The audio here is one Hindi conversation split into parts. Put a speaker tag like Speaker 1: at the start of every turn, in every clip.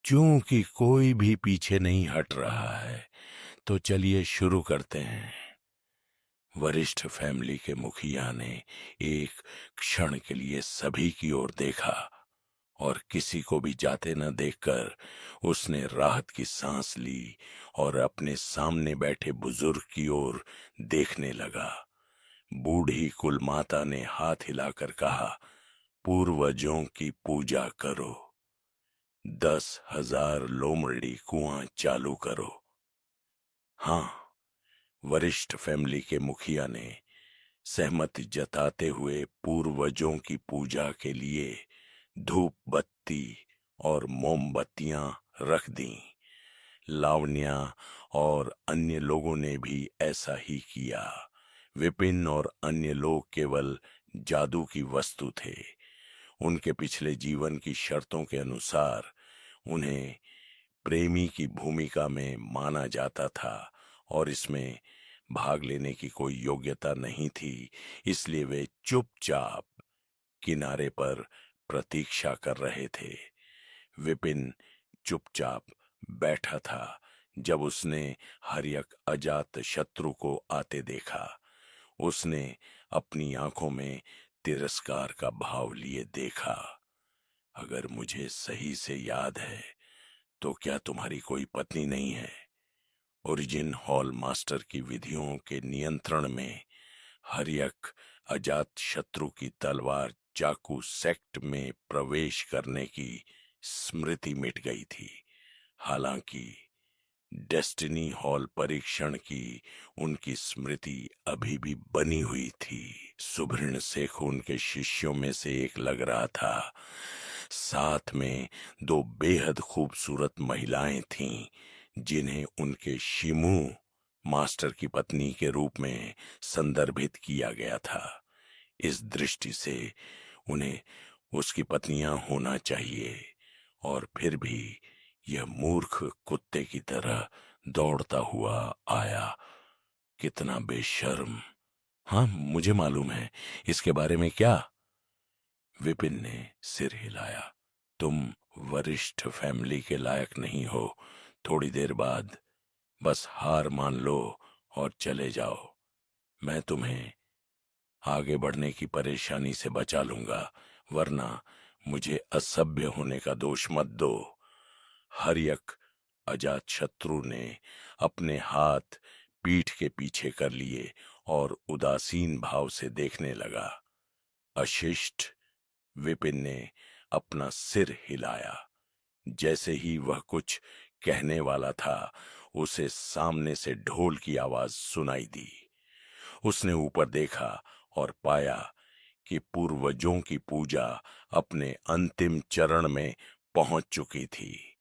Speaker 1: चूंकि कोई भी पीछे नहीं हट रहा है, तो चलिए शुरू करते हैं। वरिष्ठ फैमिली के मुखिया ने एक क्षण के लिए सभी की ओर देखा और किसी को भी जाते न देखकर उसने राहत की सांस ली और अपने सामने बैठे बुजुर्ग की ओर देखने लगा। बूढ़ी कुलमाता ने हाथ हिलाकर कहा, पूर्वजों की पूजा करो, 10,000 लोमड़ी कुआं चालू करो। हाँ, वरिष्ठ फैमिली के मुखिया ने सहमति जताते हुए पूर्वजों की पूजा के लिए धूप बत्ती और मोमबत्तियां रख दी। लावण्या और अन्य लोगों ने भी ऐसा ही किया। विपिन और अन्य लोग केवल जादू की वस्तु थे। उनके पिछले जीवन की शर्तों के अनुसार उन्हें प्रेमी की भूमिका में माना जाता था और इसमें भाग लेने की कोई योग्यता नहीं थी, इसलिए वे चुपचाप किनारे पर प्रतीक्षा कर रहे थे। विपिन चुपचाप बैठा था। जब उसने हर्यक अजात शत्रु को आते देखा, उसने अपनी आंखों में तिरस्कार का भाव लिए देखा। अगर मुझे सही से याद है तो क्या तुम्हारी कोई पत्नी नहीं है? ओरिजिन हॉल मास्टर की विधियों के नियंत्रण में हर्यक अजात शत्रु की तलवार चाकू सेक्ट में प्रवेश करने की स्मृति मिट गई थी। हालांकि डेस्टिनी हॉल परीक्षण की उनकी स्मृति अभी भी बनी हुई थी। सुभृण शेख उनके शिष्यों में से एक लग रहा था। साथ में दो बेहद खूबसूरत महिलाएं थीं, जिन्हें उनके शिमू मास्टर की पत्नी के रूप में संदर्भित किया गया था। इस दृष्टि से उन्हें उसकी पत्नियां होना चाहिए, और फिर भी यह मूर्ख कुत्ते की तरह दौड़ता हुआ आया। कितना बेशर्म। हाँ, मुझे मालूम है इसके बारे में। क्या? विपिन ने सिर हिलाया। तुम वरिष्ठ फैमिली के लायक नहीं हो। थोड़ी देर बाद बस हार मान लो और चले जाओ। मैं तुम्हें आगे बढ़ने की परेशानी से बचा लूंगा, वरना मुझे असभ्य होने का दोष मत दो। हर्यक अजात शत्रु ने अपने हाथ पीठ के पीछे कर लिए और उदासीन भाव से देखने लगा। अशिष्ट। विपिन ने अपना सिर हिलाया। जैसे ही वह कुछ कहने वाला था, उसे सामने से ढोल की आवाज सुनाई दी। उसने ऊपर देखा और पाया कि पूर्वजों की पूजा अपने अंतिम चरण में पहुंच चुकी थी।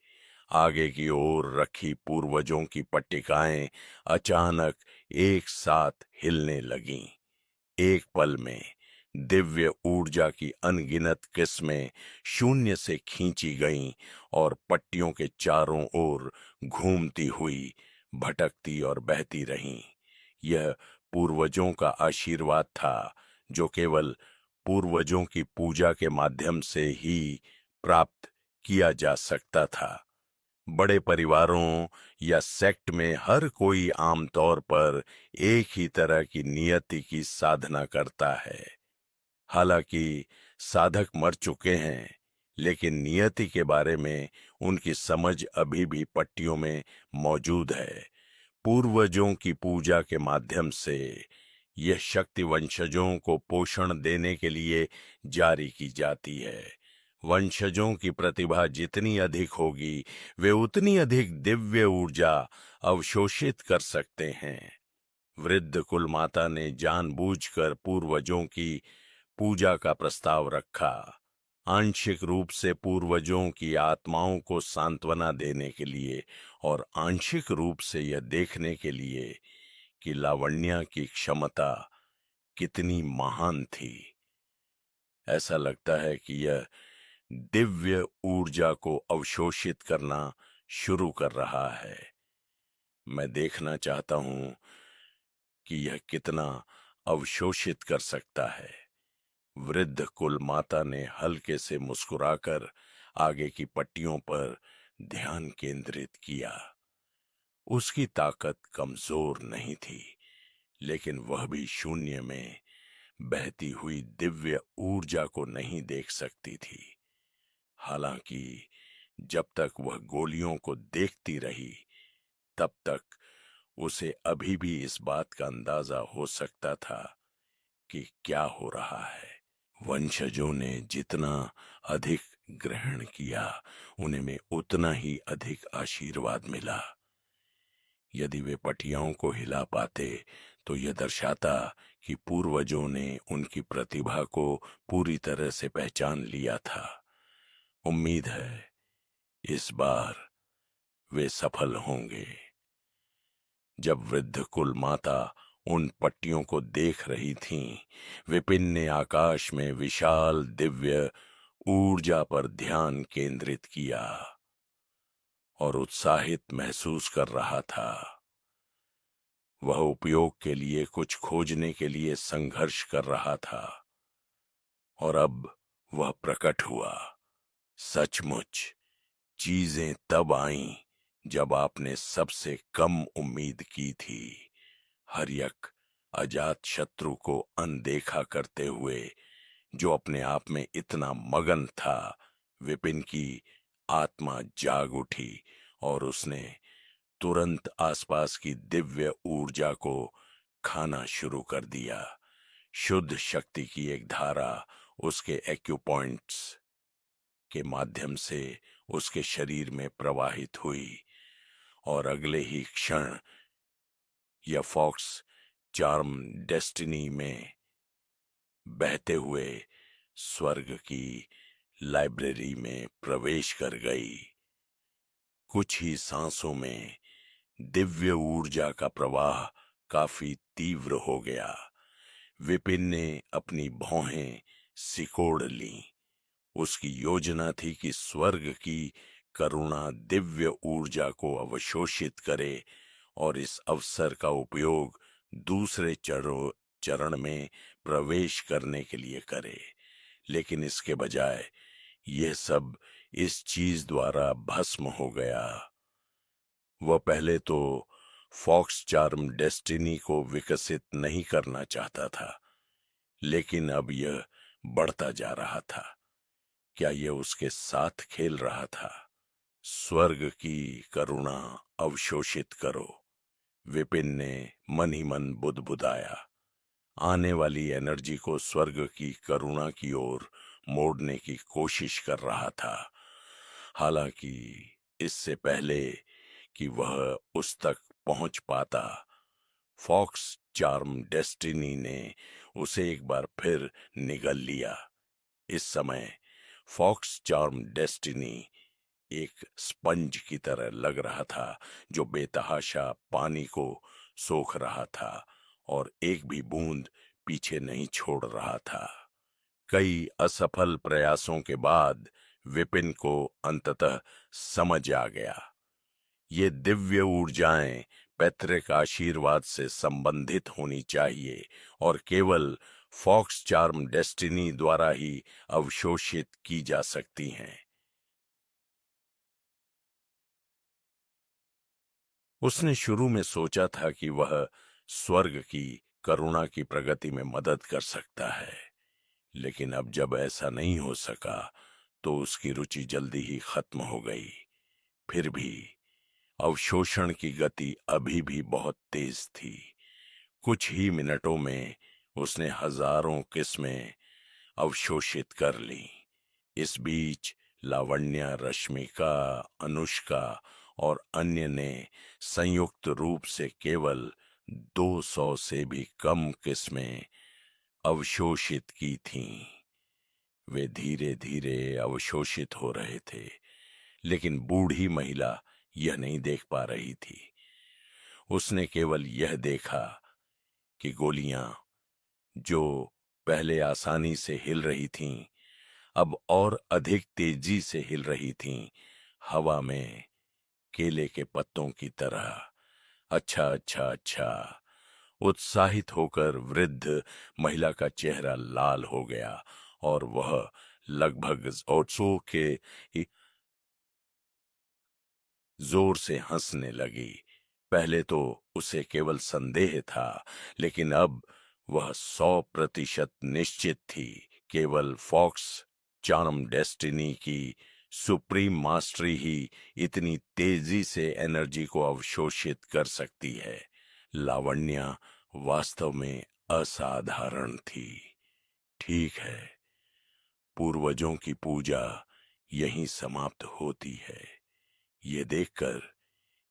Speaker 1: आगे की ओर रखी पूर्वजों की पट्टिकाएं अचानक एक साथ हिलने लगीं। एक पल में दिव्य ऊर्जा की अनगिनत किस्में शून्य से खींची गईं और पट्टियों के चारों ओर घूमती हुई भटकती और बहती रहीं। यह पूर्वजों का आशीर्वाद था, जो केवल पूर्वजों की पूजा के माध्यम से ही प्राप्त किया जा सकता था। बड़े परिवारों या सेक्ट में हर कोई आमतौर पर एक ही तरह की नियति की साधना करता है। हालांकि साधक मर चुके हैं, लेकिन नियति के बारे में उनकी समझ अभी भी पट्टियों में मौजूद है। पूर्वजों की पूजा के माध्यम से यह शक्ति वंशजों को पोषण देने के लिए जारी की जाती है। वंशजों की प्रतिभा जितनी अधिक होगी, वे उतनी अधिक दिव्य ऊर्जा अवशोषित कर सकते हैं। वृद्ध कुलमाता ने जानबूझकर पूर्वजों की पूजा का प्रस्ताव रखा, आंशिक रूप से पूर्वजों की आत्माओं को सांत्वना देने के लिए और आंशिक रूप से यह देखने के लिए कि लावण्या की क्षमता कितनी महान थी। ऐसा लगता है कि यह दिव्य ऊर्जा को अवशोषित करना शुरू कर रहा है। मैं देखना चाहता हूं कि यह कितना अवशोषित कर सकता है। वृद्ध कुल माता ने हल्के से मुस्कुराकर आगे की पट्टियों पर ध्यान केंद्रित किया। उसकी ताकत कमजोर नहीं थी, लेकिन वह भी शून्य में बहती हुई दिव्य ऊर्जा को नहीं देख सकती थी। हालांकि जब तक वह गोलियों को देखती रही, तब तक उसे अभी भी इस बात का अंदाजा हो सकता था कि क्या हो रहा है। वंशजों ने जितना अधिक ग्रहण किया, उन्हें में उतना ही अधिक आशीर्वाद मिला। यदि वे पटियाओं को हिला पाते तो यह दर्शाता कि पूर्वजों ने उनकी प्रतिभा को पूरी तरह से पहचान लिया था। उम्मीद है इस बार वे सफल होंगे। जब वृद्ध कुल माता उन पट्टियों को देख रही थीं, विपिन ने आकाश में विशाल दिव्य ऊर्जा पर ध्यान केंद्रित किया और उत्साहित महसूस कर रहा था। वह उपयोग के लिए कुछ खोजने के लिए संघर्ष कर रहा था, और अब वह प्रकट हुआ। सचमुच चीजें तब आईं जब आपने सबसे कम उम्मीद की थी। हर्यक अजात शत्रु को अनदेखा करते हुए, जो अपने आप में इतना मगन था, विपिन की आत्मा जाग उठी और उसने तुरंत आसपास की दिव्य ऊर्जा को खाना शुरू कर दिया। शुद्ध शक्ति की एक धारा उसके एक्यूपॉइंट्स के माध्यम से उसके शरीर में प्रवाहित हुई, और अगले ही क्षण यह फॉक्स चार्म डेस्टिनी में बहते हुए स्वर्ग की लाइब्रेरी में प्रवेश कर गई। कुछ ही सांसों में दिव्य ऊर्जा का प्रवाह काफी तीव्र हो गया। विपिन ने अपनी भौहें सिकोड़ लीं। उसकी योजना थी कि स्वर्ग की करुणा दिव्य ऊर्जा को अवशोषित करे और इस अवसर का उपयोग दूसरे चरण में प्रवेश करने के लिए करे। लेकिन इसके बजाय यह सब इस चीज द्वारा भस्म हो गया। वह पहले तो फॉक्स चार्म डेस्टिनी को विकसित नहीं करना चाहता था, लेकिन अब यह बढ़ता जा रहा था। क्या यह उसके साथ खेल रहा था? स्वर्ग की करुणा अवशोषित करो, विपिन ने मन ही मन बुदबुदाया। आने वाली एनर्जी को स्वर्ग की करुणा की ओर मोड़ने की कोशिश कर रहा था। हालांकि इससे पहले कि वह उस तक पहुंच पाता, फॉक्स चार्म डेस्टिनी ने उसे एक बार फिर निगल लिया। इस समय फॉक्स चार्म डेस्टिनी एक स्पंज की तरह लग रहा था, जो बेतहाशा पानी को सोख रहा था और एक भी बूंद पीछे नहीं छोड़ रहा था। कई असफल प्रयासों के बाद विपिन को अंततः समझ आ गया। ये दिव्य ऊर्जाएं पैतृक आशीर्वाद से संबंधित होनी चाहिए और केवल फॉक्स चार्म डेस्टिनी द्वारा ही अवशोषित की जा सकती हैं। उसने शुरू में सोचा था कि वह स्वर्ग की करुणा की प्रगति में मदद कर सकता है, लेकिन अब जब ऐसा नहीं हो सका तो उसकी रुचि जल्दी ही खत्म हो गई। फिर भी अवशोषण की गति अभी भी बहुत तेज थी। कुछ ही मिनटों में उसने हजारों किस्में अवशोषित कर ली। इस बीच लावण्या, रश्मिका, अनुष्का और अन्य ने संयुक्त रूप से केवल 200 से भी कम किस्में अवशोषित की थीं। वे धीरे धीरे अवशोषित हो रहे थे, लेकिन बूढ़ी महिला यह नहीं देख पा रही थी। उसने केवल यह देखा कि गोलियां, जो पहले आसानी से हिल रही थीं, अब और अधिक तेजी से हिल रही थीं, हवा में केले के पत्तों की तरह। अच्छा अच्छा अच्छा। उत्साहित होकर वृद्ध महिला का चेहरा लाल हो गया और वह लगभग 100 के जोर से हंसने लगी। पहले तो उसे केवल संदेह था, लेकिन अब वह 100% निश्चित थी। केवल फॉक्स चार्म डेस्टिनी की सुप्रीम मास्टरी ही इतनी तेजी से एनर्जी को अवशोषित कर सकती है। लावण्या वास्तव में असाधारण थी। ठीक है, पूर्वजों की पूजा यहीं समाप्त होती है। ये देखकर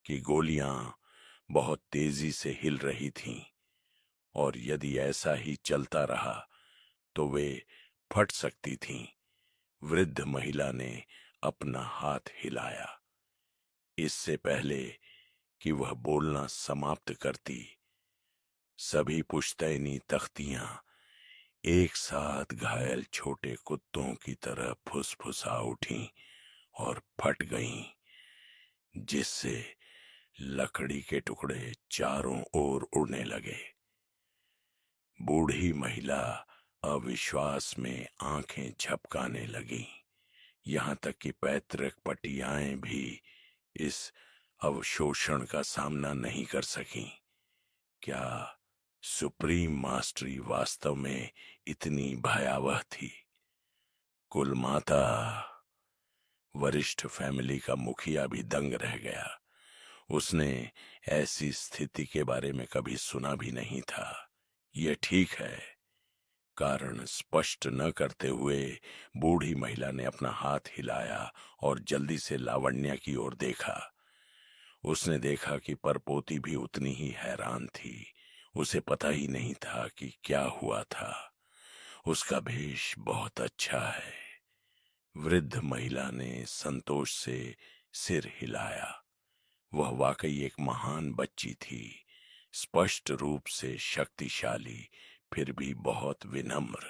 Speaker 1: कि गोलियां बहुत तेजी से हिल रही थीं, और यदि ऐसा ही चलता रहा तो वे फट सकती थीं, वृद्ध महिला ने अपना हाथ हिलाया। इससे पहले कि वह बोलना समाप्त करती, सभी पुश्तैनी तख्तियां एक साथ घायल छोटे कुत्तों की तरह फुसफुसा उठीं और फट गईं, जिससे लकड़ी के टुकड़े चारों ओर उड़ने लगे। बूढ़ी महिला अविश्वास में आंखें झपकाने लगी। यहां तक कि पैतृक पटियाएं भी इस अवशोषण का सामना नहीं कर सकीं। क्या सुप्रीम मास्टरी वास्तव में इतनी भयावह थी? कुलमाता, वरिष्ठ फैमिली का मुखिया भी दंग रह गया। उसने ऐसी स्थिति के बारे में कभी सुना भी नहीं था। यह ठीक है, कारण स्पष्ट न करते हुए बूढ़ी महिला ने अपना हाथ हिलाया और जल्दी से लावण्या की ओर देखा। उसने देखा कि परपोती भी उतनी ही हैरान थी। उसे पता ही नहीं था कि क्या हुआ था। उसका भेष बहुत अच्छा है। वृद्ध महिला ने संतोष से सिर हिलाया। वह वाकई एक महान बच्ची थी, स्पष्ट रूप से शक्तिशाली, फिर भी बहुत विनम्र,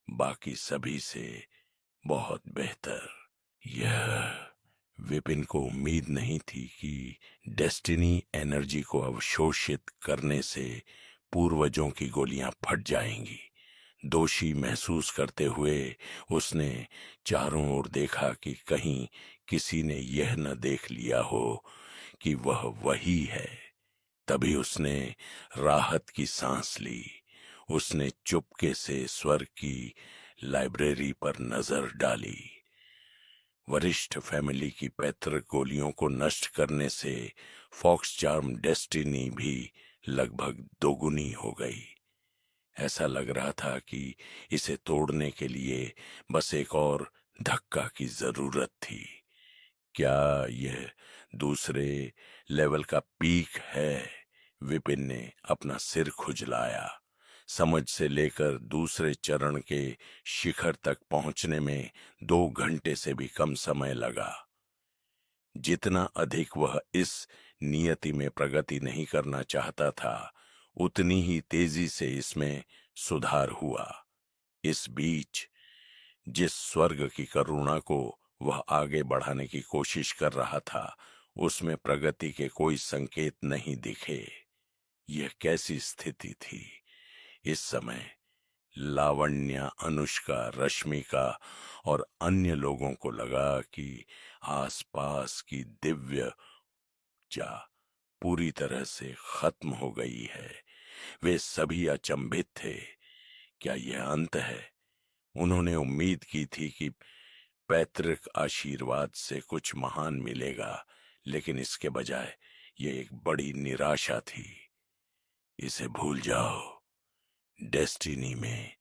Speaker 1: बाकी सभी से बहुत बेहतर। यह विपिन को उम्मीद नहीं थी कि डेस्टिनी एनर्जी को अवशोषित करने से पूर्वजों की गोलियां फट जाएंगी। दोषी महसूस करते हुए उसने चारों ओर देखा कि कहीं किसी ने यह न देख लिया हो कि वह वही है। तभी उसने राहत की सांस ली। उसने चुपके से स्वर्ग की लाइब्रेरी पर नजर डाली। वरिष्ठ फैमिली की पैतृक गोलियों को नष्ट करने से फॉक्स चार्म डेस्टिनी भी लगभग दोगुनी हो गई। ऐसा लग रहा था कि इसे तोड़ने के लिए बस एक और धक्का की जरूरत थी। क्या यह दूसरे लेवल का पीक है? विपिन ने अपना सिर खुजलाया। समझ से लेकर दूसरे चरण के शिखर तक पहुंचने में 2 घंटे से भी कम समय लगा। जितना अधिक वह इस नियति में प्रगति नहीं करना चाहता था, उतनी ही तेजी से इसमें सुधार हुआ। इस बीच जिस स्वर्ग की करुणा को वह आगे बढ़ाने की कोशिश कर रहा था, उसमें प्रगति के कोई संकेत नहीं दिखे। यह कैसी स्थिति थी? इस समय लावण्या, अनुष्का, रश्मिका और अन्य लोगों को लगा कि आसपास की दिव्य ऊर्जा पूरी तरह से खत्म हो गई है। वे सभी अचंभित थे। क्या यह अंत है? उन्होंने उम्मीद की थी कि पैतृक आशीर्वाद से कुछ महान मिलेगा, लेकिन इसके बजाय यह एक बड़ी निराशा थी। इसे भूल जाओ। डेस्टिनी में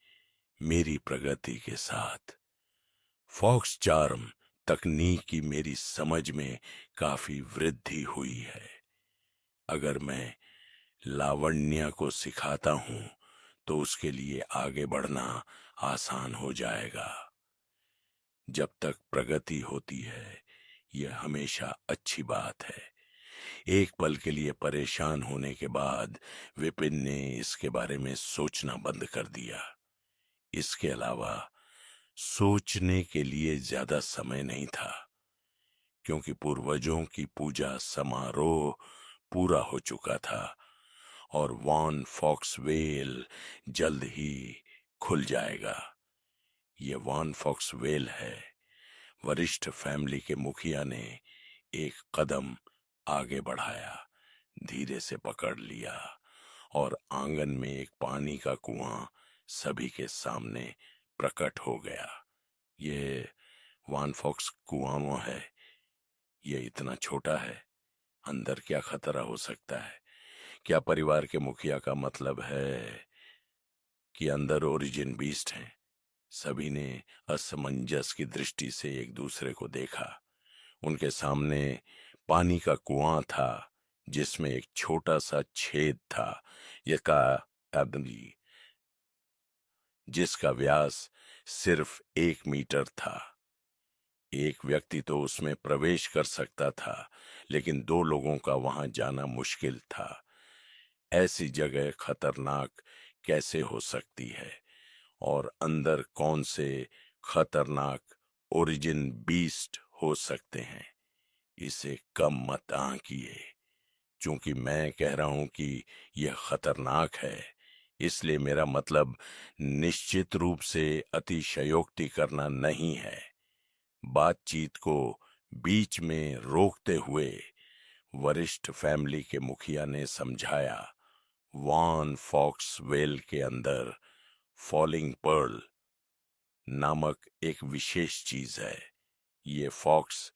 Speaker 1: मेरी प्रगति के साथ फॉक्स चार्म तकनीक की मेरी समझ में काफी वृद्धि हुई है। अगर मैं लावण्या को सिखाता हूं तो उसके लिए आगे बढ़ना आसान हो जाएगा। जब तक प्रगति होती है, यह हमेशा अच्छी बात है। एक पल के लिए परेशान होने के बाद विपिन ने इसके बारे में सोचना बंद कर दिया। इसके अलावा सोचने के लिए ज्यादा समय नहीं था, क्योंकि पूर्वजों की पूजा समारोह पूरा हो चुका था और वॉन फॉक्सवेल जल्द ही खुल जाएगा। ये वॉन फॉक्सवेल है। वरिष्ठ फैमिली के मुखिया ने एक कदम आगे बढ़ाया, धीरे से पकड़ लिया और आंगन में एक पानी का कुआं सभी के सामने प्रकट हो गया। ये वान फॉक्स कुआं है। ये इतना छोटा है, अंदर क्या खतरा हो सकता है? क्या परिवार के मुखिया का मतलब है कि अंदर ओरिजिन बीस्ट हैं? सभी ने असमंजस की दृष्टि से एक दूसरे को देखा। उनके सामने पानी का कुआं था, जिसमें एक छोटा सा छेद था, यका आदमी जिसका व्यास सिर्फ 1 मीटर था। एक व्यक्ति तो उसमें प्रवेश कर सकता था, लेकिन 2 लोगों का वहां जाना मुश्किल था। ऐसी जगह खतरनाक कैसे हो सकती है? और अंदर कौन से खतरनाक ओरिजिन बीस्ट हो सकते हैं? इसे कम मत आंकिए। चूंकि मैं कह रहा हूं कि यह खतरनाक है, इसलिए मेरा मतलब निश्चित रूप से अतिशयोक्ति करना नहीं है। बातचीत को बीच में रोकते हुए वरिष्ठ फैमिली के मुखिया ने समझाया, वॉन फॉक्स वेल के अंदर फॉलिंग पर्ल नामक एक विशेष चीज है। ये फॉक्स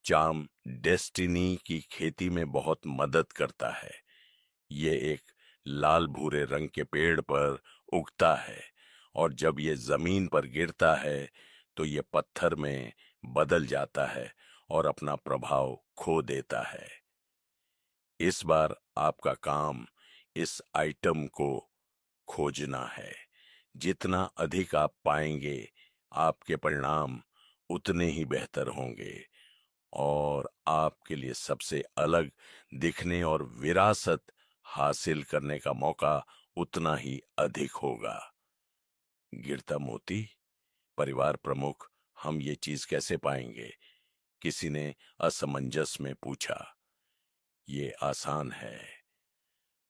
Speaker 1: चार्म डेस्टिनी की खेती में बहुत मदद करता है। ये एक लाल भूरे रंग के पेड़ पर उगता है, और जब ये जमीन पर गिरता है तो ये पत्थर में बदल जाता है और अपना प्रभाव खो देता है। इस बार आपका काम इस आइटम को खोजना है। जितना अधिक आप पाएंगे, आपके परिणाम उतने ही बेहतर होंगे, और आपके लिए सबसे अलग दिखने और विरासत हासिल करने का मौका उतना ही अधिक होगा। गिरता मोती, परिवार प्रमुख, हम ये चीज कैसे पाएंगे? किसी ने असमंजस में पूछा। ये आसान है।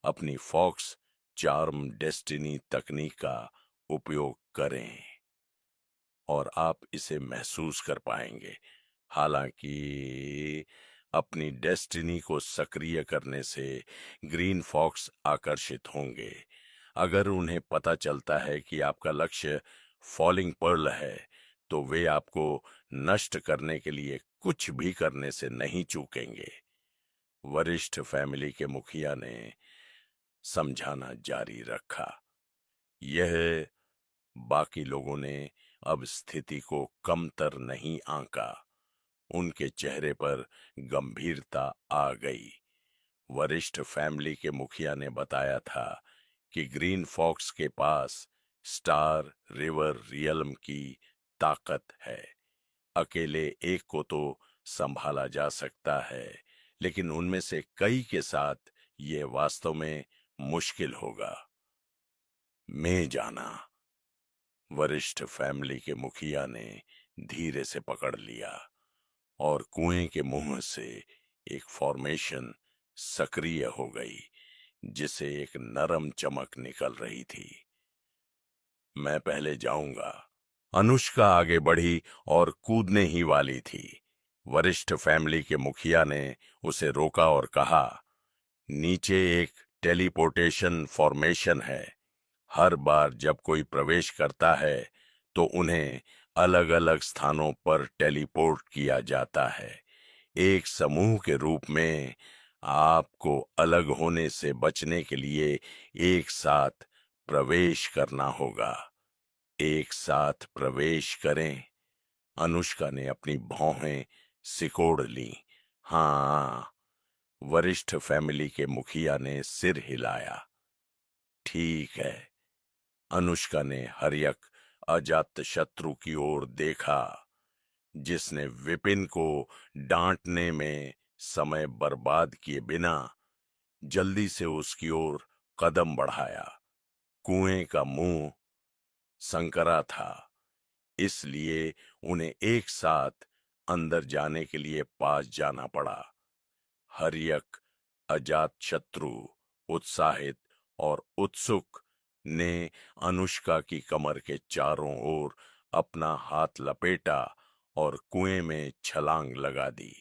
Speaker 1: अपनी फॉक्स चार्म डेस्टिनी तकनीक का उपयोग करें और आप इसे महसूस कर पाएंगे। हालांकि अपनी डेस्टिनी को सक्रिय करने से ग्रीन फॉक्स आकर्षित होंगे। अगर उन्हें पता चलता है कि आपका लक्ष्य फॉलिंग पर्ल है, तो वे आपको नष्ट करने के लिए कुछ भी करने से नहीं चूकेंगे। वरिष्ठ फैमिली के मुखिया ने समझाना जारी रखा। यह बाकी लोगों ने अब स्थिति को कमतर नहीं आंका। उनके चेहरे पर गंभीरता आ गई। वरिष्ठ फैमिली के मुखिया ने बताया था कि ग्रीन फॉक्स के पास स्टार रिवर रियल्म की ताकत है। अकेले एक को तो संभाला जा सकता है, लेकिन उनमें से कई के साथ यह वास्तव में मुश्किल होगा। मैं जाना, वरिष्ठ फैमिली के मुखिया ने धीरे से पकड़ लिया, और कुएं के मुंह से एक फॉर्मेशन सक्रिय हो गई, जिसे एक नरम चमक निकल रही थी। मैं पहले जाऊंगा। अनुष्का आगे बढ़ी और कूदने ही वाली थी। वरिष्ठ फैमिली के मुखिया ने उसे रोका और कहा, नीचे एक टेलीपोर्टेशन फॉर्मेशन है। हर बार जब कोई प्रवेश करता है तो उन्हें अलग अलग स्थानों पर टेलीपोर्ट किया जाता है। एक समूह के रूप में आपको अलग होने से बचने के लिए एक साथ प्रवेश करना होगा। एक साथ प्रवेश करें। अनुष्का ने अपनी भौहें सिकोड़ ली। हाँ, वरिष्ठ फैमिली के मुखिया ने सिर हिलाया। ठीक है। अनुष्का ने हर्यक अजातशत्रु की ओर देखा, जिसने विपिन को डांटने में समय बर्बाद किए बिना जल्दी से उसकी ओर कदम बढ़ाया। कुएं का मुंह संकरा था, इसलिए उन्हें एक साथ अंदर जाने के लिए पास जाना पड़ा। हर्यक अजातशत्रु, उत्साहित और उत्सुक, ने अनुष्का की कमर के चारों ओर अपना हाथ लपेटा और कुएं में छलांग लगा दी।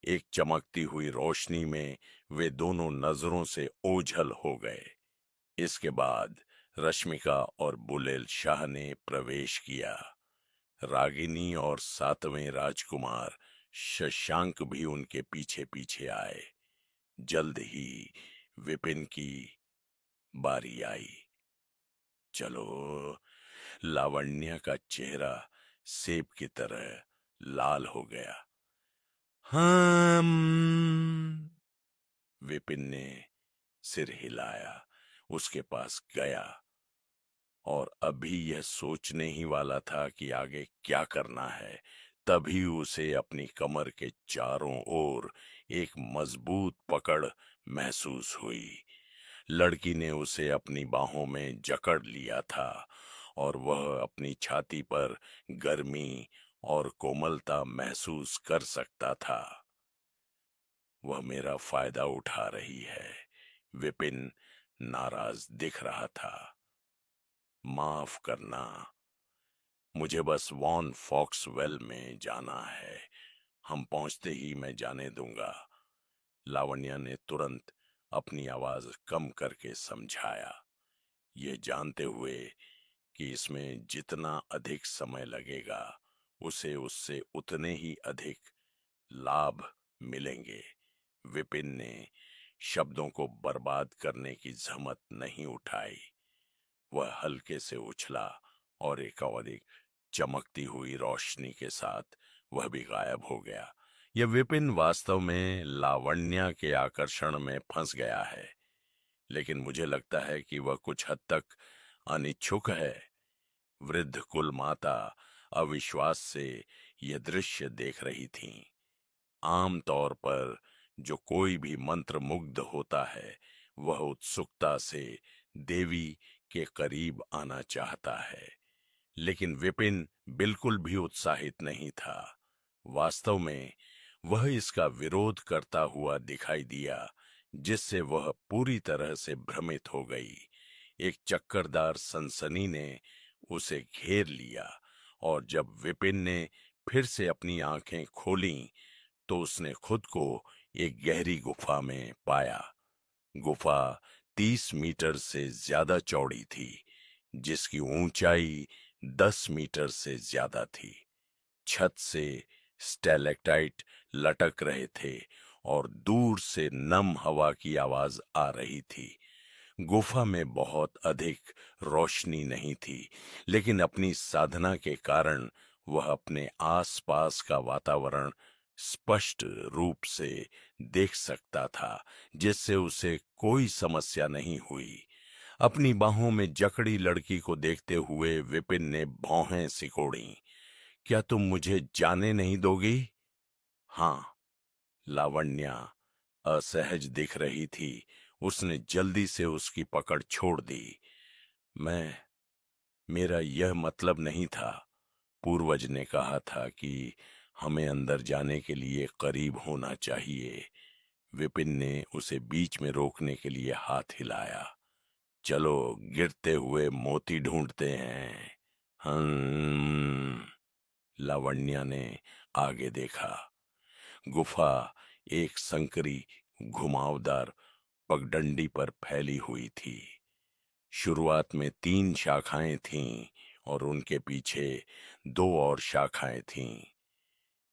Speaker 1: एक चमकती हुई रोशनी में वे दोनों नजरों से ओझल हो गए। इसके बाद रश्मिका और बुलेल शाह ने प्रवेश किया। रागिनी और सातवें राजकुमार शशांक भी उनके पीछे पीछे आए। जल्द ही विपिन की बारी आई। चलो, लावण्य का चेहरा सेब की तरह लाल हो गया। हम विपिन ने सिर हिलाया, उसके पास गया और अभी यह सोचने ही वाला था कि आगे क्या करना है, तभी उसे अपनी कमर के चारों ओर एक मजबूत पकड़ महसूस हुई। लड़की ने उसे अपनी बाहों में जकड़ लिया था और वह अपनी छाती पर गर्मी और कोमलता महसूस कर सकता था। वह मेरा फायदा उठा रही है, विपिन नाराज दिख रहा था। माफ करना, मुझे बस वॉन फॉक्सवेल में जाना है। हम पहुंचते ही मैं जाने दूंगा। लावण्या ने तुरंत अपनी आवाज कम करके समझाया, ये जानते हुए कि इसमें जितना अधिक समय लगेगा उसे उससे उतने ही अधिक लाभ मिलेंगे। विपिन ने शब्दों को बर्बाद करने की जहमत नहीं उठाई। वह हल्के से उछला और एक और एक चमकती हुई रोशनी के साथ वह भी गायब हो गया। यह विपिन वास्तव में लावण्या के आकर्षण में फंस गया है, लेकिन मुझे लगता है कि वह कुछ हद तक अनिच्छुक है। वृद्ध कुल माता अविश्वास से यह दृश्य देख रही थीं। आम तौर पर जो कोई भी मंत्र मुग्ध होता है वह उत्सुकता से देवी के करीब आना चाहता है, लेकिन विपिन बिल्कुल भी उत्साहित नहीं था। वास्तव में वह इसका विरोध करता हुआ दिखाई दिया, जिससे वह पूरी तरह से भ्रमित हो गई। एक चक्करदार सनसनी ने उसे घेर लिया और जब विपिन ने फिर से अपनी आंखें खोलीं तो उसने खुद को एक गहरी गुफा में पाया। गुफा 30 मीटर से ज्यादा चौड़ी थी, जिसकी ऊंचाई 10 मीटर से ज्यादा थी। छत से स्टैलेक्टाइट लटक रहे थे और दूर से नम हवा की आवाज आ रही थी। गुफा में बहुत अधिक रोशनी नहीं थी, लेकिन अपनी साधना के कारण वह अपने आसपास का वातावरण स्पष्ट रूप से देख सकता था, जिससे उसे कोई समस्या नहीं हुई। अपनी बाहों में जकड़ी लड़की को देखते हुए विपिन ने भौहें सिकोड़ी। क्या तुम मुझे जाने नहीं दोगी? हाँ, लावण्या असहज दिख रही थी। उसने जल्दी से उसकी पकड़ छोड़ दी। मेरा यह मतलब नहीं था। पूर्वज ने कहा था कि हमें अंदर जाने के लिए करीब होना चाहिए। विपिन ने उसे बीच में रोकने के लिए हाथ हिलाया। चलो, गिरते हुए मोती ढूंढते हैं। लावण्या ने आगे देखा। गुफा एक संकरी घुमावदार पगडंडी पर फैली हुई थी। शुरुआत में 3 शाखाएं थीं और उनके पीछे 2 और शाखाएं थीं।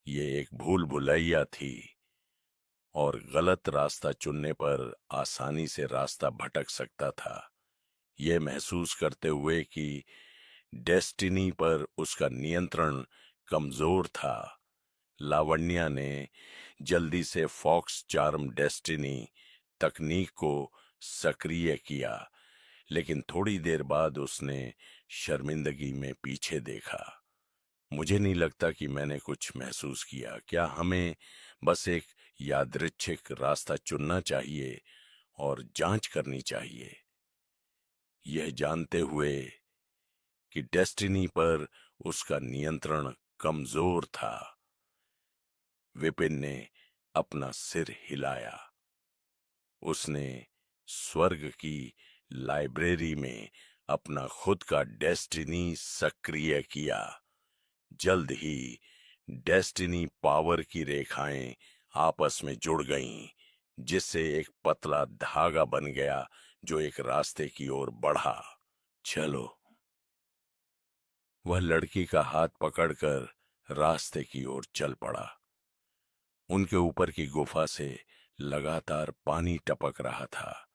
Speaker 1: ये एक भूल भुलैया थी और गलत रास्ता चुनने पर आसानी से रास्ता भटक सकता था। यह महसूस करते हुए कि डेस्टिनी पर उसका नियंत्रण कमजोर था, लावण्या ने जल्दी से फॉक्स चार्म डेस्टिनी तकनीक को सक्रिय किया, लेकिन थोड़ी देर बाद उसने शर्मिंदगी में पीछे देखा। मुझे नहीं लगता कि मैंने कुछ महसूस किया। क्या हमें बस एक यादृच्छिक रास्ता चुनना चाहिए और जांच करनी चाहिए, यह जानते हुए कि डेस्टिनी पर उसका नियंत्रण कमजोर था? विपिन ने अपना सिर हिलाया। उसने स्वर्ग की लाइब्रेरी में अपना खुद का डेस्टिनी सक्रिय किया। जल्द ही डेस्टिनी पावर की रेखाएं आपस में जुड़ गईं, जिससे एक पतला धागा बन गया जो एक रास्ते की ओर बढ़ा। चलो, वह लड़की का हाथ पकड़कर रास्ते की ओर चल पड़ा। उनके ऊपर की गुफा से लगातार पानी टपक रहा था,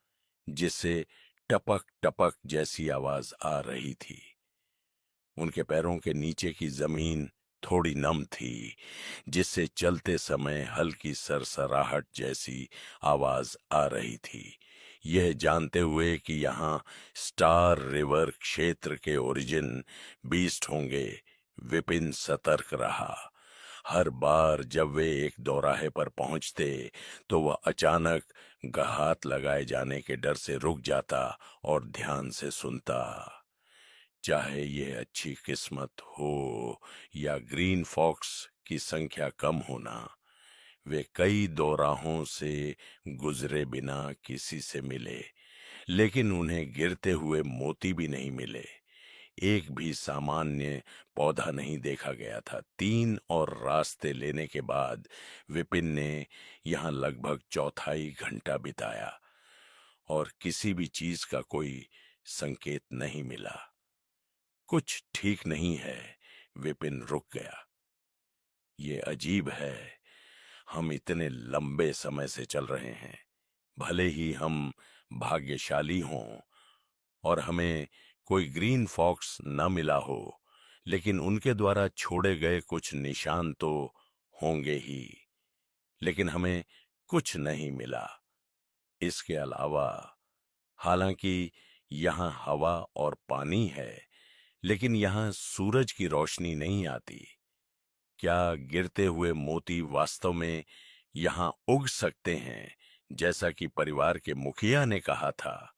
Speaker 1: जिससे टपक टपक जैसी आवाज आ रही थी। उनके पैरों के नीचे की जमीन थोड़ी नम थी, जिससे चलते समय हल्की सरसराहट जैसी आवाज आ रही थी। यह जानते हुए कि यहाँ स्टार रिवर क्षेत्र के ओरिजिन बीस्ट होंगे, विपिन सतर्क रहा। हर बार जब वे एक दौराहे पर पहुंचते तो वह अचानक घात लगाए जाने के डर से रुक जाता और ध्यान से सुनता। चाहे ये अच्छी किस्मत हो या ग्रीन फॉक्स की संख्या कम होना, वे कई दौराहों से गुजरे बिना किसी से मिले, लेकिन उन्हें गिरते हुए मोती भी नहीं मिले। एक भी सामान्य पौधा नहीं देखा गया था। 3 और रास्ते लेने के बाद विपिन ने यहाँ लगभग चौथाई घंटा बिताया और किसी भी चीज का कोई संकेत नहीं मिला। कुछ ठीक नहीं है, विपिन रुक गया। ये अजीब है, हम इतने लंबे समय से चल रहे हैं, भले ही हम भाग्यशाली हों और हमें कोई ग्रीन फॉक्स न मिला हो, लेकिन उनके द्वारा छोड़े गए कुछ निशान तो होंगे ही। लेकिन हमें कुछ नहीं मिला। इसके अलावा, हालांकि यहाँ हवा और पानी है, लेकिन यहाँ सूरज की रोशनी नहीं आती। क्या गिरते हुए मोती वास्तव में यहाँ उग सकते हैं, जैसा कि परिवार के मुखिया ने कहा था?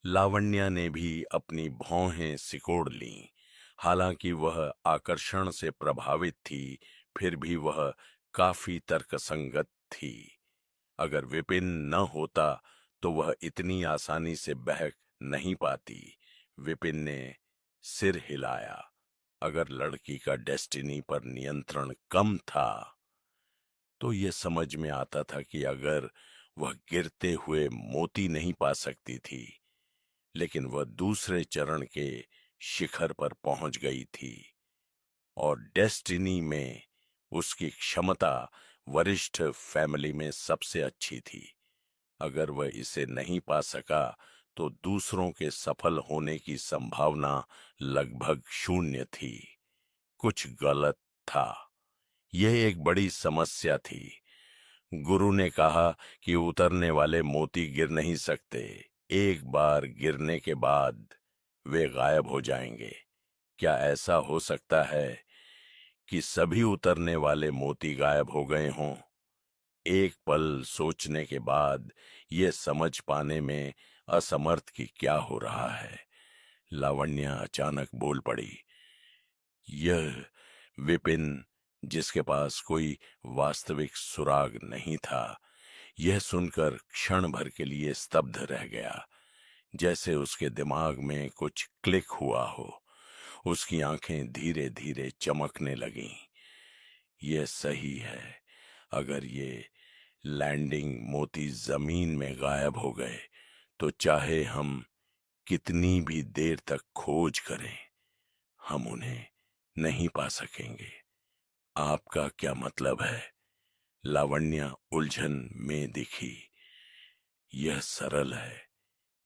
Speaker 1: लावण्या ने भी अपनी भौहें सिकोड़ लीं। हालांकि वह आकर्षण से प्रभावित थी, फिर भी वह काफी तर्कसंगत थी। अगर विपिन न होता तो वह इतनी आसानी से बहक नहीं पाती। विपिन ने सिर हिलाया। अगर लड़की का डेस्टिनी पर नियंत्रण कम था, तो यह समझ में आता था कि अगर वह गिरते हुए मोती नहीं पा सकती थी, लेकिन वह दूसरे चरण के शिखर पर पहुंच गई थी और डेस्टिनी में उसकी क्षमता वरिष्ठ फैमिली में सबसे अच्छी थी। अगर वह इसे नहीं पा सका तो दूसरों के सफल होने की संभावना लगभग शून्य थी। कुछ गलत था। यह एक बड़ी समस्या थी। गुरु ने कहा कि उतरने वाले मोती गिर नहीं सकते। एक बार गिरने के बाद वे गायब हो जाएंगे। क्या ऐसा हो सकता है कि सभी उतरने वाले मोती गायब हो गए हों? एक पल सोचने के बाद यह समझ पाने में असमर्थ कि क्या हो रहा है, लावण्या अचानक बोल पड़ी। यह विपिन, जिसके पास कोई वास्तविक सुराग नहीं था, यह सुनकर क्षण भर के लिए स्तब्ध रह गया, जैसे उसके दिमाग में कुछ क्लिक हुआ हो। उसकी आंखें धीरे धीरे चमकने लगीं। यह सही है। अगर ये लैंडिंग मोती जमीन में गायब हो गए तो चाहे हम कितनी भी देर तक खोज करें, हम उन्हें नहीं पा सकेंगे। आपका क्या मतलब है? लावण्या उलझन में दिखी। यह सरल है।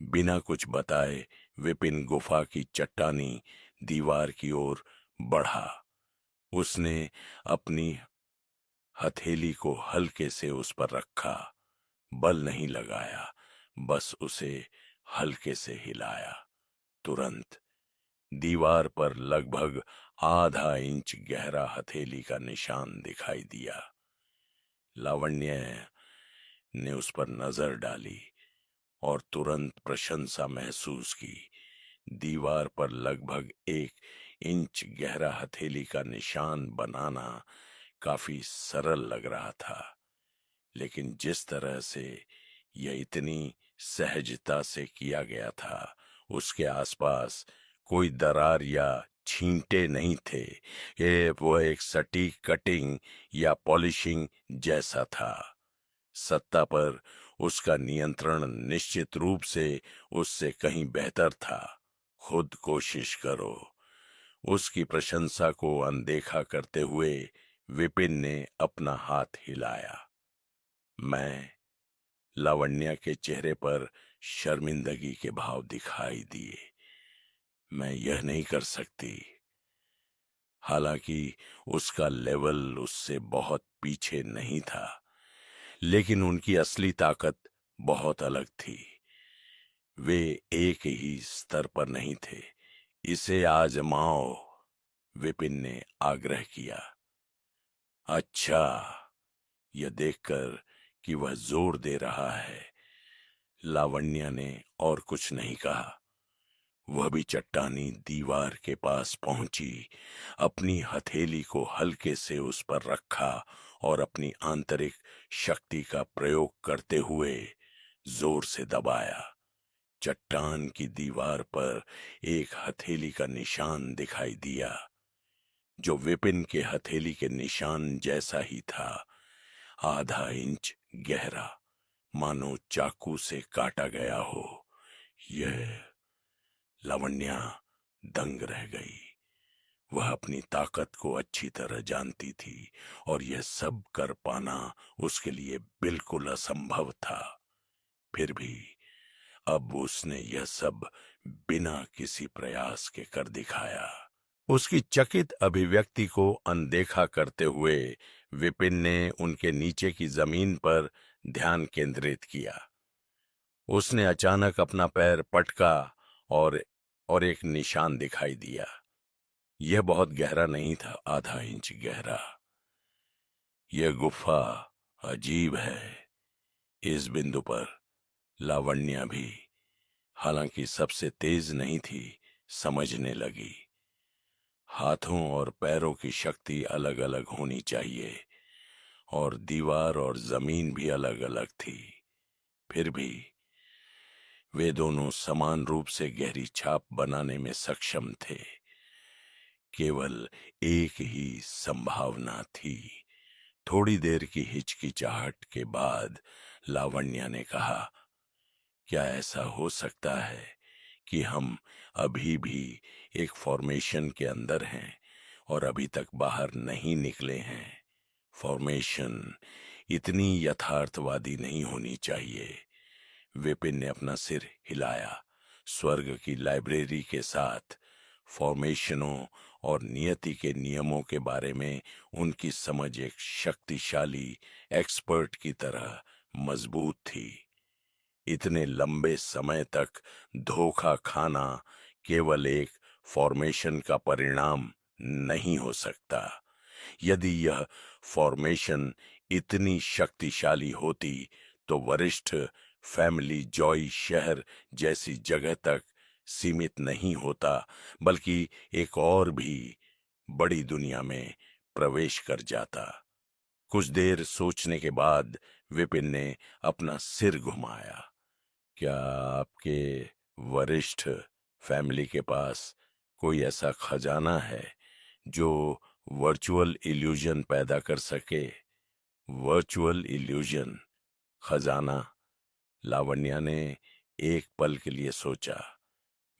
Speaker 1: बिना कुछ बताए विपिन गुफा की चट्टानी दीवार की ओर बढ़ा। उसने अपनी हथेली को हल्के से उस पर रखा, बल नहीं लगाया, बस उसे हल्के से हिलाया। तुरंत दीवार पर लगभग आधा इंच गहरा हथेली का निशान दिखाई दिया। लावण्य ने उस पर नजर डाली और तुरंत प्रशंसा महसूस की। दीवार पर लगभग 1 इंच गहरा हथेली का निशान बनाना काफी सरल लग रहा था, लेकिन जिस तरह से यह इतनी सहजता से किया गया था, उसके आसपास कोई दरार या छींटे नहीं थे, ये वो एक सटीक कटिंग या पॉलिशिंग जैसा था। सत्ता पर उसका नियंत्रण निश्चित रूप से उससे कहीं बेहतर था। खुद कोशिश करो। उसकी प्रशंसा को अनदेखा करते हुए विपिन ने अपना हाथ हिलाया। मैं लावण्या के चेहरे पर शर्मिंदगी के भाव दिखाई दिए। मैं यह नहीं कर सकती। हालांकि उसका लेवल उससे बहुत पीछे नहीं था, लेकिन उनकी असली ताकत बहुत अलग थी। वे एक ही स्तर पर नहीं थे। इसे आजमाओ, विपिन ने आग्रह किया। अच्छा, यह देखकर कि वह जोर दे रहा है, लावण्या ने और कुछ नहीं कहा। वह भी चट्टानी दीवार के पास पहुंची, अपनी हथेली को हल्के से उस पर रखा और अपनी आंतरिक शक्ति का प्रयोग करते हुए जोर से दबाया। चट्टान की दीवार पर एक हथेली का निशान दिखाई दिया, जो विपिन के हथेली के निशान जैसा ही था, आधा इंच गहरा, मानो चाकू से काटा गया हो। यह लावण्या दंग रह गई। वह अपनी ताकत को अच्छी तरह जानती थी और यह सब कर पाना उसके लिए बिल्कुल असंभव था। फिर भी अब उसने यह सब बिना किसी प्रयास के कर दिखाया। उसकी चकित अभिव्यक्ति को अनदेखा करते हुए विपिन ने उनके नीचे की जमीन पर ध्यान केंद्रित किया। उसने अचानक अपना पैर पटका और एक निशान दिखाई दिया। यह बहुत गहरा नहीं था, आधा इंच गहरा। यह गुफा अजीब है। इस बिंदु पर लावण्या भी, हालांकि सबसे तेज नहीं थी, समझने लगी। हाथों और पैरों की शक्ति अलग अलग होनी चाहिए और दीवार और जमीन भी अलग अलग थी। फिर भी वे दोनों समान रूप से गहरी छाप बनाने में सक्षम थे। केवल एक ही संभावना थी। थोड़ी देर की हिचकिचाहट के बाद लावण्या ने कहा, क्या ऐसा हो सकता है कि हम अभी भी एक फॉर्मेशन के अंदर हैं और अभी तक बाहर नहीं निकले हैं? फॉर्मेशन इतनी यथार्थवादी नहीं होनी चाहिए। विपिन ने अपना सिर हिलाया। स्वर्ग की लाइब्रेरी के साथ फॉर्मेशनों और नियति के नियमों के बारे में उनकी समझ एक शक्तिशाली एक्सपर्ट की तरह मजबूत थी। इतने लंबे समय तक धोखा खाना केवल एक फॉर्मेशन का परिणाम नहीं हो सकता। यदि यह फॉर्मेशन इतनी शक्तिशाली होती तो वरिष्ठ फैमिली जॉय शहर जैसी जगह तक सीमित नहीं होता, बल्कि एक और भी बड़ी दुनिया में प्रवेश कर जाता। कुछ देर सोचने के बाद विपिन ने अपना सिर घुमाया। क्या आपके वरिष्ठ फैमिली के पास कोई ऐसा खजाना है जो वर्चुअल इल्यूजन पैदा कर सके? वर्चुअल इल्यूजन, खजाना। लावण्या ने एक पल के लिए सोचा।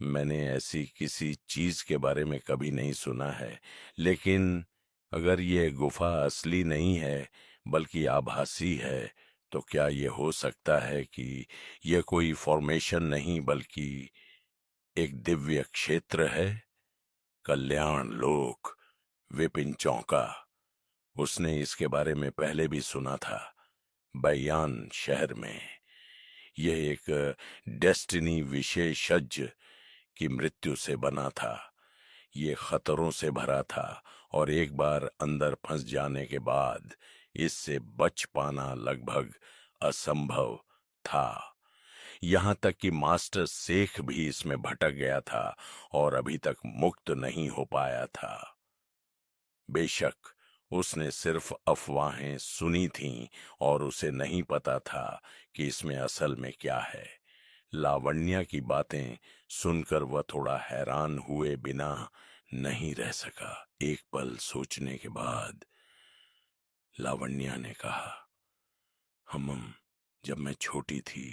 Speaker 1: मैंने ऐसी किसी चीज के बारे में कभी नहीं सुना है, लेकिन अगर ये गुफा असली नहीं है बल्कि आभासी है, तो क्या ये हो सकता है कि यह कोई फॉर्मेशन नहीं बल्कि एक दिव्य क्षेत्र है? कल्याण लोक। विपिन चौंका। उसने इसके बारे में पहले भी सुना था, बयान शहर में। यह एक डेस्टिनी विशेषज्ञ की मृत्यु से बना था। ये खतरों से भरा था और एक बार अंदर फंस जाने के बाद इससे बच पाना लगभग असंभव था। यहां तक कि मास्टर शेख भी इसमें भटक गया था और अभी तक मुक्त नहीं हो पाया था। बेशक उसने सिर्फ अफवाहें सुनी थीं और उसे नहीं पता था कि इसमें असल में क्या है। लावण्या की बातें सुनकर वह थोड़ा हैरान हुए बिना नहीं रह सका। एक पल सोचने के बाद लावण्या ने कहा, हम जब मैं छोटी थी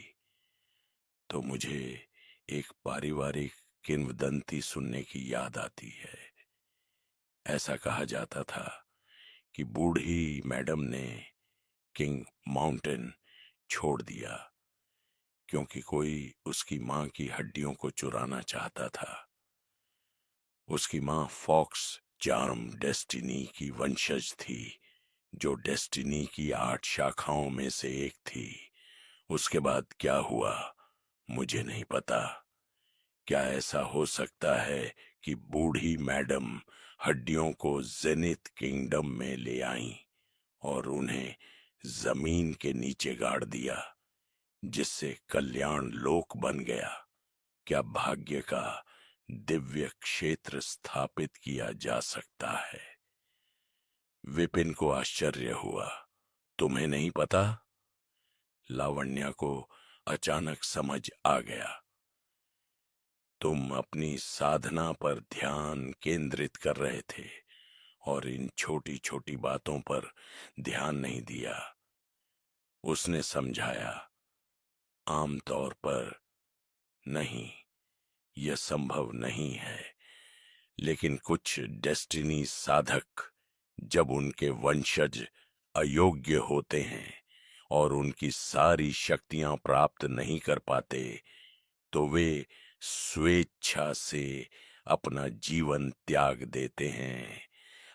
Speaker 1: तो मुझे एक पारिवारिक किंवदंती सुनने की याद आती है। ऐसा कहा जाता था कि बूढ़ी मैडम ने किंग माउंटेन छोड़ दिया क्योंकि कोई उसकी मां की हड्डियों को चुराना चाहता था। उसकी मां फॉक्स चार्म डेस्टिनी की वंशज थी, जो डेस्टिनी की 8 शाखाओं में से एक थी। उसके बाद क्या हुआ मुझे नहीं पता। क्या ऐसा हो सकता है कि बूढ़ी मैडम हड्डियों को जेनिथ किंगडम में ले आईं और उन्हें जमीन के नीचे गाड़ दिया, जिससे कल्याण लोक बन गया? क्या भाग्य का दिव्य क्षेत्र स्थापित किया जा सकता है? विपिन को आश्चर्य हुआ। तुम्हें नहीं पता? लावण्या को अचानक समझ आ गया। तुम अपनी साधना पर ध्यान केंद्रित कर रहे थे और इन छोटी छोटी बातों पर ध्यान नहीं दिया। उसने समझाया, आमतौर पर नहीं, यह संभव नहीं है, लेकिन कुछ डेस्टिनी साधक जब उनके वंशज अयोग्य होते हैं और उनकी सारी शक्तियां प्राप्त नहीं कर पाते, तो वे स्वेच्छा से अपना जीवन त्याग देते हैं।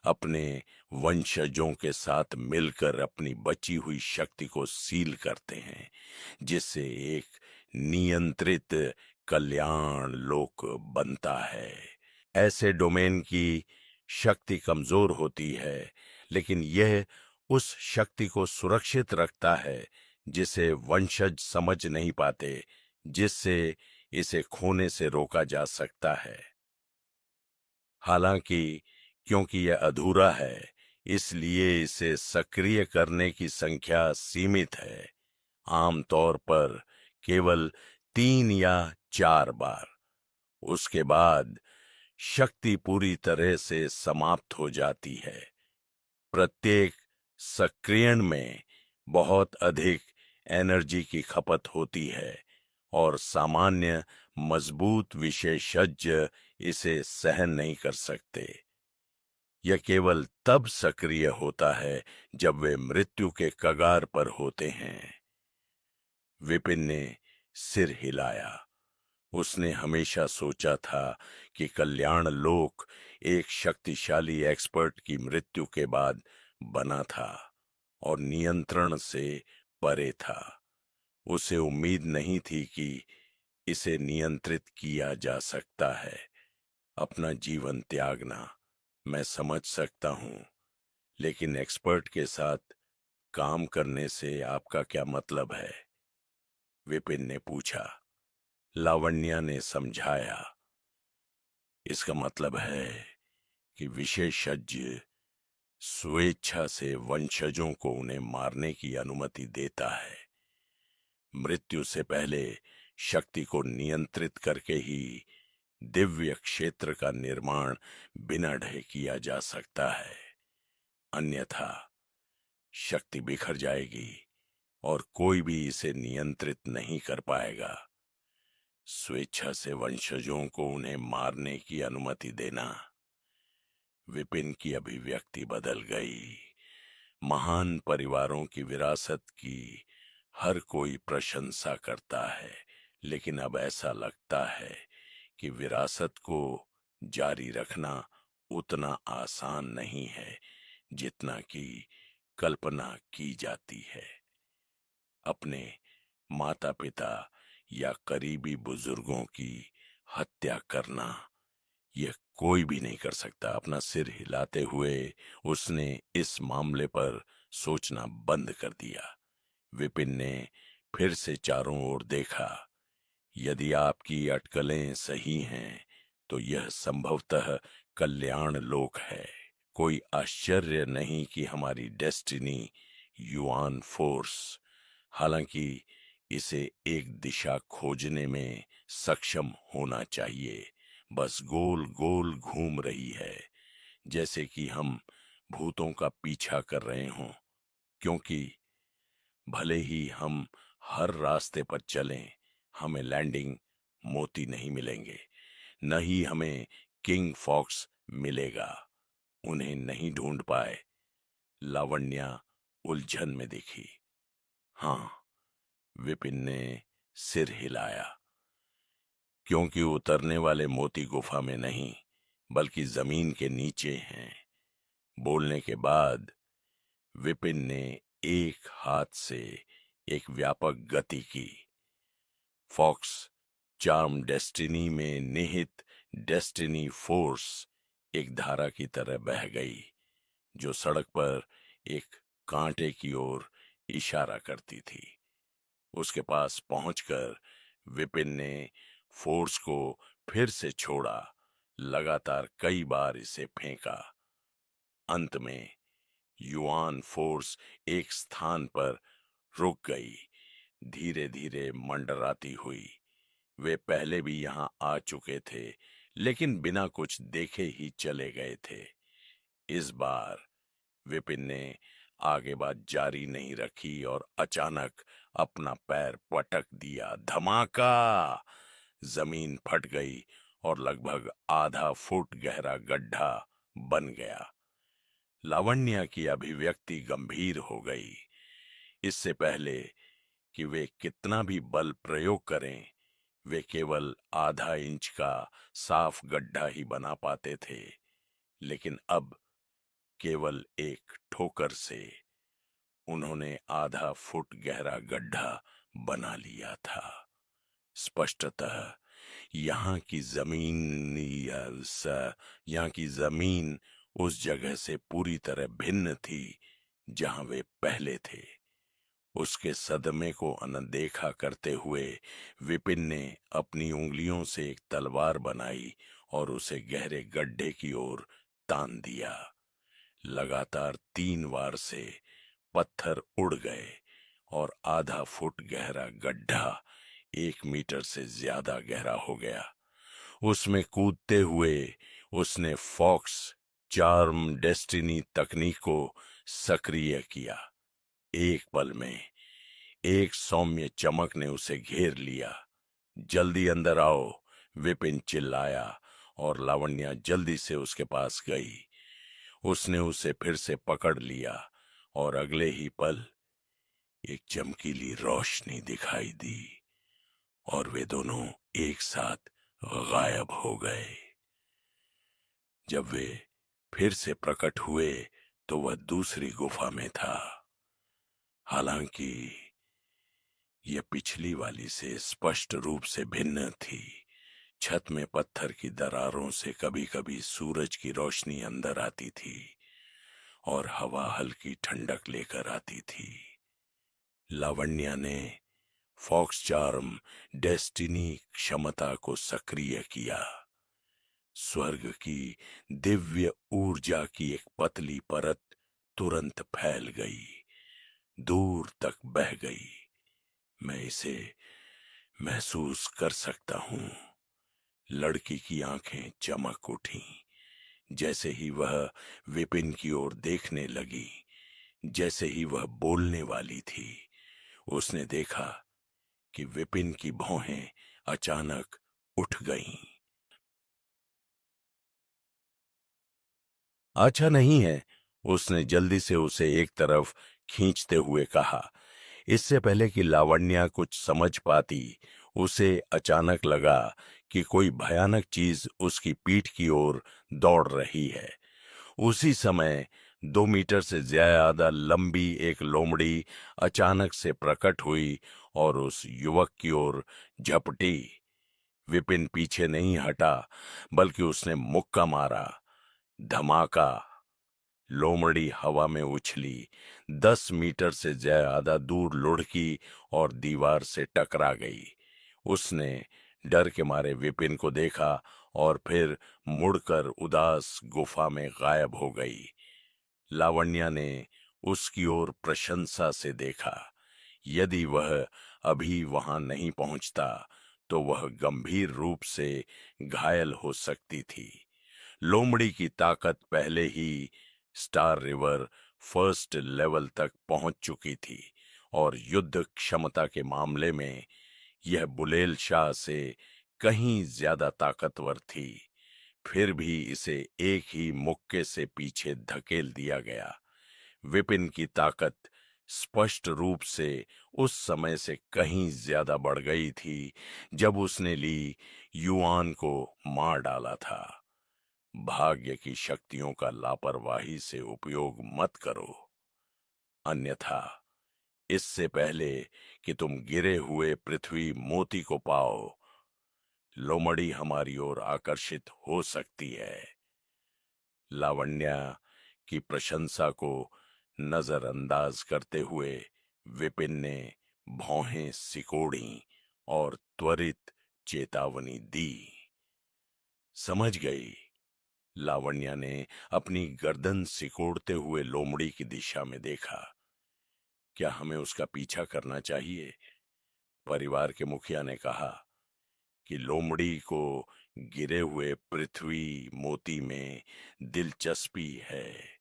Speaker 1: अपने वंशजों के साथ मिलकर अपनी बची हुई शक्ति को सील करते हैं, जिससे एक नियंत्रित कल्याण लोक बनता है। ऐसे डोमेन की शक्ति कमजोर होती है, लेकिन यह उस शक्ति को सुरक्षित रखता है जिसे वंशज समझ नहीं पाते, जिससे इसे खोने से रोका जा सकता है। हालांकि क्योंकि यह अधूरा है, इसलिए इसे सक्रिय करने की संख्या सीमित है। आमतौर पर केवल 3 या 4 बार। उसके बाद शक्ति पूरी तरह से समाप्त हो जाती है। प्रत्येक सक्रियण में बहुत अधिक एनर्जी की खपत होती है और सामान्य मजबूत विशेषज्ञ इसे सहन नहीं कर सकते। यह केवल तब सक्रिय होता है जब वे मृत्यु के कगार पर होते हैं। विपिन ने सिर हिलाया। उसने हमेशा सोचा था कि कल्याण लोक एक शक्तिशाली एक्सपर्ट की मृत्यु के बाद बना था और नियंत्रण से परे था। उसे उम्मीद नहीं थी कि इसे नियंत्रित किया जा सकता है। अपना जीवन त्यागना मैं समझ सकता हूं, लेकिन एक्सपर्ट के साथ काम करने से आपका क्या मतलब है? विपिन ने पूछा। लावण्या ने समझाया, इसका मतलब है कि विशेषज्ञ स्वेच्छा से वंशजों को उन्हें मारने की अनुमति देता है। मृत्यु से पहले शक्ति को नियंत्रित करके ही दिव्य क्षेत्र का निर्माण बिना ढहे किया जा सकता है। अन्यथा शक्ति बिखर जाएगी और कोई भी इसे नियंत्रित नहीं कर पाएगा। स्वेच्छा से वंशजों को उन्हें मारने की अनुमति देना। विपिन की अभिव्यक्ति बदल गई। महान परिवारों की विरासत की हर कोई प्रशंसा करता है, लेकिन अब ऐसा लगता है कि विरासत को जारी रखना उतना आसान नहीं है जितना कि कल्पना की जाती है। अपने माता पिता या करीबी बुजुर्गों की हत्या करना यह कोई भी नहीं कर सकता। अपना सिर हिलाते हुए उसने इस मामले पर सोचना बंद कर दिया। विपिन ने फिर से चारों ओर देखा। यदि आपकी अटकलें सही हैं, तो यह संभवतः कल्याण लोक है। कोई आश्चर्य नहीं कि हमारी डेस्टिनी युआन फोर्स, हालांकि इसे एक दिशा खोजने में सक्षम होना चाहिए, बस गोल गोल घूम रही है, जैसे कि हम भूतों का पीछा कर रहे हों। क्योंकि भले ही हम हर रास्ते पर चलें, हमें लैंडिंग मोती नहीं मिलेंगे, न ही हमें किंग फॉक्स मिलेगा। उन्हें नहीं ढूंढ पाए। लावण्या उलझन में दिखी। हाँ, विपिन ने सिर हिलाया। क्योंकि उतरने वाले मोती गुफा में नहीं, बल्कि जमीन के नीचे हैं। बोलने के बाद विपिन ने एक हाथ से एक व्यापक गति की। फॉक्स चार्म डेस्टिनी में निहित डेस्टिनी फोर्स एक धारा की तरह बह गई, जो सड़क पर एक कांटे की ओर इशारा करती थी। उसके पास पहुंचकर विपिन ने फोर्स को फिर से छोड़ा, लगातार कई बार इसे फेंका। अंत में युआन फोर्स एक स्थान पर रुक गई, धीरे धीरे मंडराती हुई। वे पहले भी यहां आ चुके थे, लेकिन बिना कुछ देखे ही चले गए थे। इस बार विपिन ने आगे बात जारी नहीं रखी और अचानक अपना पैर पटक दिया। धमाका! जमीन फट गई और लगभग आधा फुट गहरा गड्ढा बन गया। लावण्या की अभिव्यक्ति गंभीर हो गई। इससे पहले कि वे कितना भी बल प्रयोग करें, वे केवल आधा इंच का साफ गड्ढा ही बना पाते थे। लेकिन अब केवल एक ठोकर से उन्होंने आधा फुट गहरा गड्ढा बना लिया था। स्पष्टतः यहाँ की जमीन यहाँ की जमीन उस जगह से पूरी तरह भिन्न थी जहां वे पहले थे। उसके सदमे को अनदेखा करते हुए विपिन ने अपनी उंगलियों से एक तलवार बनाई और उसे गहरे गड्ढे की ओर तान दिया। लगातार 3 बार से पत्थर उड़ गए और आधा फुट गहरा गड्ढा 1 मीटर से ज्यादा गहरा हो गया। उसमें कूदते हुए उसने फॉक्स चार्म डेस्टिनी तकनीक को सक्रिय किया। एक पल में एक सौम्य चमक ने उसे घेर लिया। जल्दी अंदर आओ, विपिन चिल्लाया और लावण्या जल्दी से उसके पास गई। उसने उसे फिर से पकड़ लिया और अगले ही पल एक चमकीली रोशनी दिखाई दी और वे दोनों एक साथ गायब हो गए। जब वे फिर से प्रकट हुए तो वह दूसरी गुफा में था। हालांकि यह पिछली वाली से स्पष्ट रूप से भिन्न थी। छत में पत्थर की दरारों से कभी कभी सूरज की रोशनी अंदर आती थी और हवा हल्की ठंडक लेकर आती थी। लावण्या ने फॉक्स चार्म डेस्टिनी क्षमता को सक्रिय किया। स्वर्ग की दिव्य ऊर्जा की एक पतली परत तुरंत फैल गई, दूर तक बह गई। मैं इसे महसूस कर सकता हूं। लड़की की आंखें चमक उठीं। जैसे ही वह विपिन की ओर देखने लगी, जैसे ही वह बोलने वाली थी, उसने देखा कि विपिन की भौहें अचानक उठ गईं। अच्छा नहीं है, उसने जल्दी से उसे एक तरफ खींचते हुए कहा। इससे पहले कि लावण्या कुछ समझ पाती, उसे अचानक लगा कि कोई भयानक चीज उसकी पीठ की ओर दौड़ रही है। उसी समय 2 मीटर से ज्यादा लंबी एक लोमड़ी अचानक से प्रकट हुई और उस युवक की ओर झपटी। विपिन पीछे नहीं हटा, बल्कि उसने मुक्का मारा। धमाका! लोमड़ी हवा में उछली, 10 मीटर से ज्यादा दूर लुढ़की और दीवार से टकरा गई। उसने डर के मारे विपिन को देखा और फिर मुड़कर उदास गुफा में गायब हो गई। लावण्या ने उसकी ओर प्रशंसा से देखा। यदि वह अभी वहां नहीं पहुंचता तो वह गंभीर रूप से घायल हो सकती थी। लोमड़ी की ताकत पहले ही स्टार रिवर फर्स्ट लेवल तक पहुंच चुकी थी और युद्ध क्षमता के मामले में यह बुलेल शाह से कहीं ज्यादा ताकतवर थी। फिर भी इसे एक ही मुक्के से पीछे धकेल दिया गया। विपिन की ताकत स्पष्ट रूप से उस समय से कहीं ज्यादा बढ़ गई थी जब उसने ली युआन को मार डाला था। भाग्य की शक्तियों का लापरवाही से उपयोग मत करो, अन्यथा इससे पहले कि तुम गिरे हुए पृथ्वी मोती को पाओ, लोमड़ी हमारी ओर आकर्षित हो सकती है। लावण्या की प्रशंसा को नजरअंदाज करते हुए विपिन ने भौहें सिकोड़ी और त्वरित चेतावनी दी। समझ गई? लावण्या ने अपनी गर्दन सिकोड़ते हुए लोमड़ी की दिशा में देखा। क्या हमें उसका पीछा करना चाहिए? परिवार के मुखिया ने कहा कि लोमड़ी को गिरे हुए पृथ्वी मोती में दिलचस्पी है।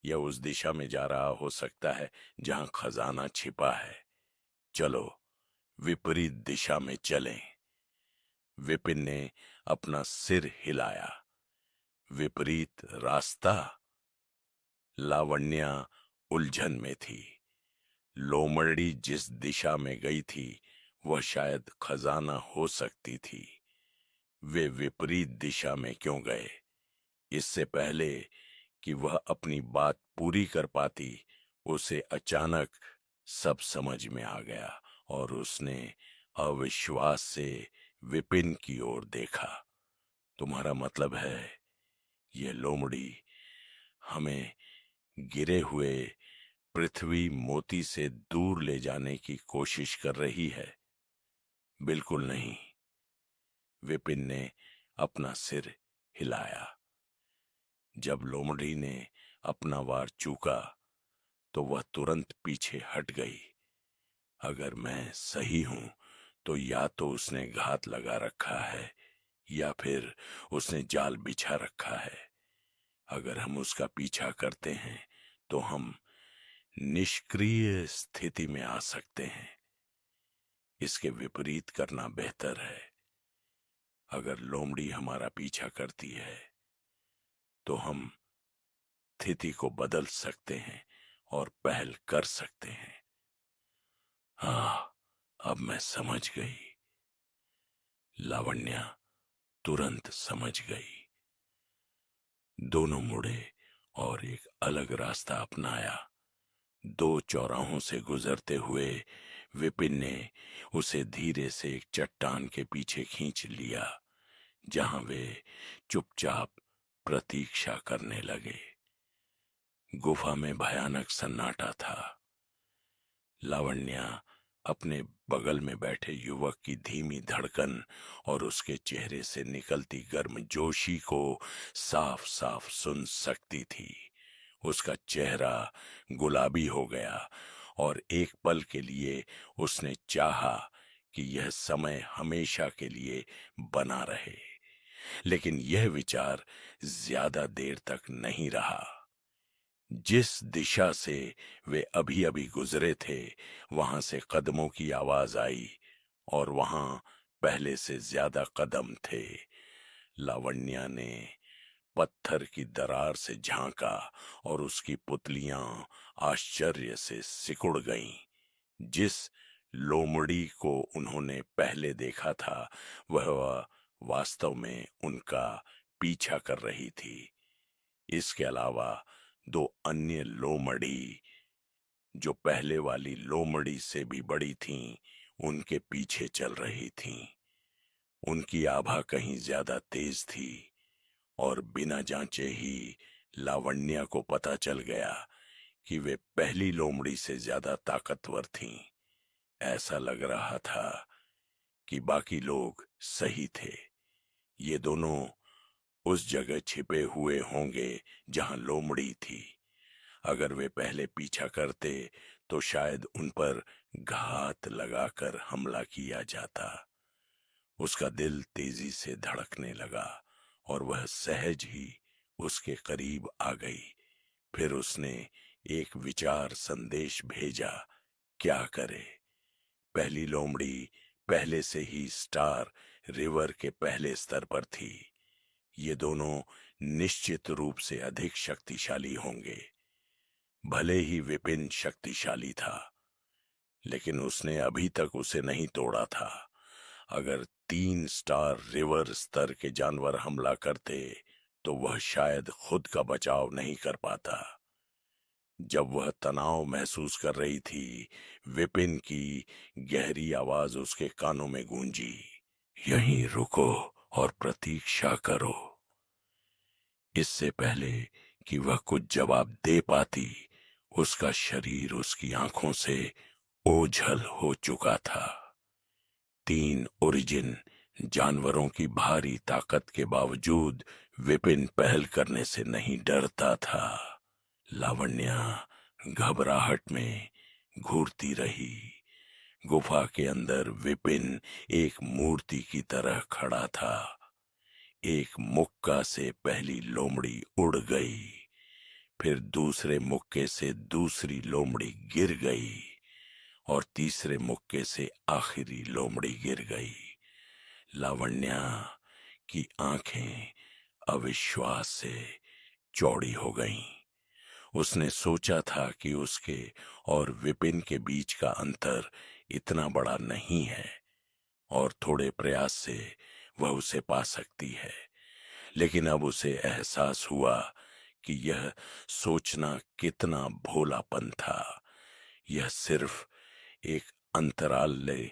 Speaker 1: यह उस दिशा में जा रहा हो सकता है जहां खजाना छिपा है। चलो विपरीत दिशा में चलें। विपिन ने अपना सिर हिलाया। विपरीत रास्ता? लावण्या उलझन में थी। लोमड़ी जिस दिशा में गई थी वह शायद खजाना हो सकती थी। वे विपरीत दिशा में क्यों गए? इससे पहले कि वह अपनी बात पूरी कर पाती, उसे अचानक सब समझ में आ गया और उसने अविश्वास से विपिन की ओर देखा। तुम्हारा मतलब है यह लोमड़ी हमें गिरे हुए पृथ्वी मोती से दूर ले जाने की कोशिश कर रही है? बिल्कुल नहीं। विपिन ने अपना सिर हिलाया। जब लोमड़ी ने अपना वार चूका तो वह तुरंत पीछे हट गई। अगर मैं सही हूं तो या तो उसने घात लगा रखा है या फिर उसने जाल बिछा रखा है। अगर हम उसका पीछा करते हैं तो हम निष्क्रिय स्थिति में आ सकते हैं। इसके विपरीत करना बेहतर है। अगर लोमड़ी हमारा पीछा करती है तो हम स्थिति को बदल सकते हैं और पहल कर सकते हैं। हाँ, अब मैं समझ गई। लावण्या तुरंत समझ गई। दोनों मुड़े और एक अलग रास्ता अपनाया। दो चौराहों से गुजरते हुए विपिन ने उसे धीरे से एक चट्टान के पीछे खींच लिया, जहां वे चुपचाप प्रतीक्षा करने लगे। गुफा में भयानक सन्नाटा था। लावण्या अपने बगल में बैठे युवक की धीमी धड़कन और उसके चेहरे से निकलती गर्मजोशी को साफ साफ सुन सकती थी। उसका चेहरा गुलाबी हो गया और एक पल के लिए उसने चाहा कि यह समय हमेशा के लिए बना रहे, लेकिन यह विचार ज्यादा देर तक नहीं रहा। जिस दिशा से वे अभी अभी गुजरे थे वहां से कदमों की आवाज आई और वहां पहले से ज्यादा कदम थे। लावण्या ने पत्थर की दरार से झांका और उसकी पुतलियां आश्चर्य से सिकुड़ गईं। जिस लोमड़ी को उन्होंने पहले देखा था वह वास्तव में उनका पीछा कर रही थी। इसके अलावा दो अन्य लोमड़ी जो पहले वाली लोमड़ी से भी बड़ी थीं, उनके पीछे चल रही थीं। उनकी आभा कहीं ज्यादा तेज थी और बिना जांचे ही लावण्या को पता चल गया कि वे पहली लोमड़ी से ज्यादा ताकतवर थीं। ऐसा लग रहा था कि बाकी लोग सही थे। ये दोनों उस जगह छिपे हुए होंगे जहां लोमड़ी थी। अगर वे पहले पीछा करते तो शायद उन पर घात लगाकर हमला किया जाता। उसका दिल तेजी से धड़कने लगा और वह सहज ही उसके करीब आ गई। फिर उसने एक विचार संदेश भेजा, क्या करे। पहली लोमड़ी पहले से ही स्टार रिवर के पहले स्तर पर थी। ये दोनों निश्चित रूप से अधिक शक्तिशाली होंगे। भले ही विपिन शक्तिशाली था, लेकिन उसने अभी तक उसे नहीं तोड़ा था। अगर 3 स्टार रिवर स्तर के जानवर हमला करते तो वह शायद खुद का बचाव नहीं कर पाता। जब वह तनाव महसूस कर रही थी, विपिन की गहरी आवाज उसके कानों में गूंजी, यहीं रुको और प्रतीक्षा करो। इससे पहले कि वह कुछ जवाब दे पाती, उसका शरीर उसकी आंखों से ओझल हो चुका था। 3 ओरिजिन जानवरों की भारी ताकत के बावजूद विपिन पहल करने से नहीं डरता था। लावण्या घबराहट में घूरती रही। गुफा के अंदर विपिन एक मूर्ति की तरह खड़ा था। एक मुक्का से पहली लोमड़ी उड़ गई, फिर दूसरे मुक्के से दूसरी लोमड़ी गिर गई और तीसरे मुक्के से आखिरी लोमड़ी गिर गई। लावण्या की आंखें अविश्वास से चौड़ी हो गईं। उसने सोचा था कि उसके और विपिन के बीच का अंतर इतना बड़ा नहीं है और थोड़े प्रयास से वह उसे पा सकती है, लेकिन अब उसे एहसास हुआ कि यह सोचना कितना भोलापन था। यह सिर्फ एक अंतराल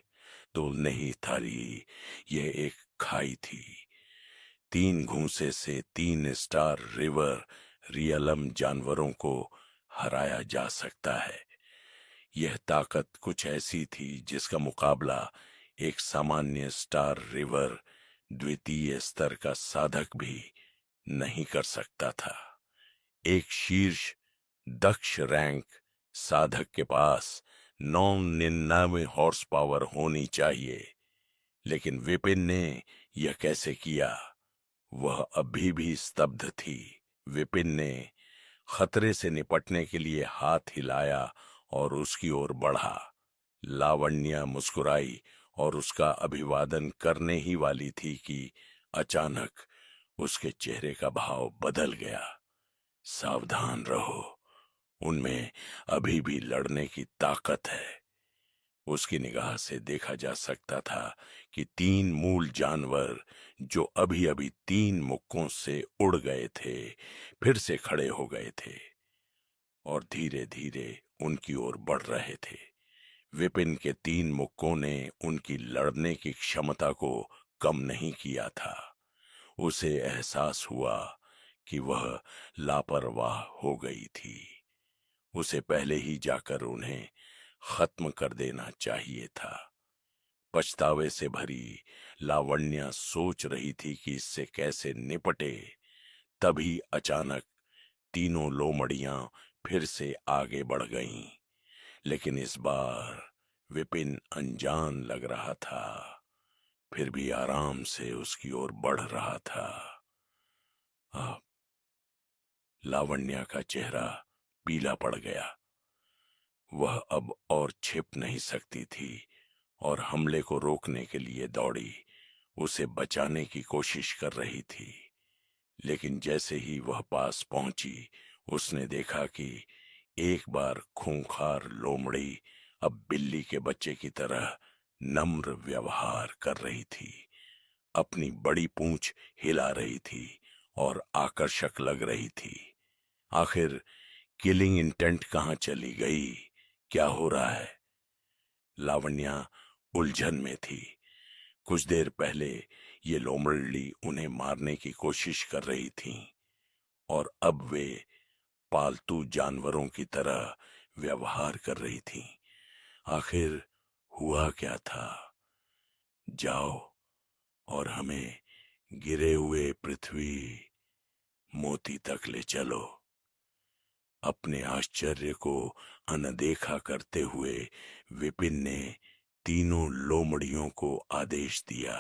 Speaker 1: तो नहीं था, यह एक खाई थी। 3 घूंसे से 3 स्टार रिवर रियलम जानवरों को हराया जा सकता है। यह ताकत कुछ ऐसी थी जिसका मुकाबला एक सामान्य स्टार रिवर द्वितीय स्तर का साधक भी नहीं कर सकता था। एक शीर्ष दक्ष रैंक साधक के पास 99 हॉर्स पावर होनी चाहिए, लेकिन विपिन ने यह कैसे किया? वह अभी भी स्तब्ध थी। विपिन ने खतरे से निपटने के लिए हाथ हिलाया और उसकी ओर बढ़ा। लावण्या मुस्कुराई और उसका अभिवादन करने ही वाली थी कि अचानक उसके चेहरे का भाव बदल गया। सावधान रहो, उनमें अभी भी लड़ने की ताकत है। उसकी निगाह से देखा जा सकता था कि 3 मूल जानवर जो अभी अभी 3 मुक्कों से उड़ गए थे, फिर से खड़े हो गए थे और धीरे धीरे उनकी ओर बढ़ रहे थे। विपिन के 3 मुक्कों ने उनकी लड़ने की क्षमता को कम नहीं किया था। उसे एहसास हुआ कि वह लापरवाह हो गई थी। उसे पहले ही जाकर उन्हें खत्म कर देना चाहिए था। पछतावे से भरी लावण्या सोच रही थी कि इससे कैसे निपटे। तभी अचानक 3 लोमड़ियां फिर से आगे बढ़ गईं, लेकिन इस बार विपिन अनजान लग रहा था, फिर भी आराम से उसकी ओर बढ़ रहा था। अब लावण्या का चेहरा पीला पड़ गया। वह अब और छिप नहीं सकती थी और हमले को रोकने के लिए दौड़ी, उसे बचाने की कोशिश कर रही थी। लेकिन जैसे ही वह पास पहुंची, उसने देखा कि एक बार खूंखार लोमड़ी अब बिल्ली के बच्चे की तरह नम्र व्यवहार कर रही थी। अपनी बड़ी पूंछ हिला रही थी और आकर्षक लग रही थी। आखिर किलिंग इंटेंट कहां चली गई? क्या हो रहा है? लावण्या उलझन में थी। कुछ देर पहले ये लोमड़ी उन्हें मारने की कोशिश कर रही थी और अब वे पालतू जानवरों की तरह व्यवहार कर रही थी। आखिर हुआ क्या था? जाओ और हमें गिरे हुए पृथ्वी मोती तक ले चलो। अपने आश्चर्य को अनदेखा करते हुए विपिन ने 3 लोमड़ियों को आदेश दिया,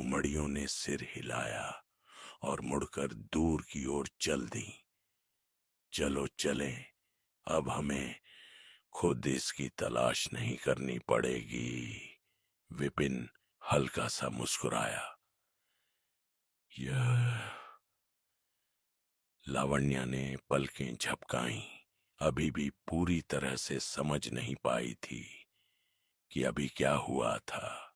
Speaker 1: लोमड़ियों ने सिर हिलाया और मुड़कर दूर की ओर चल दी। चलो चलें, अब हमें खुद इसकी तलाश नहीं करनी पड़ेगी। विपिन हल्का सा मुस्कुराया। यह लावण्या ने पलकें झपकाईं। अभी भी पूरी तरह से समझ नहीं पाई थी कि अभी क्या हुआ था।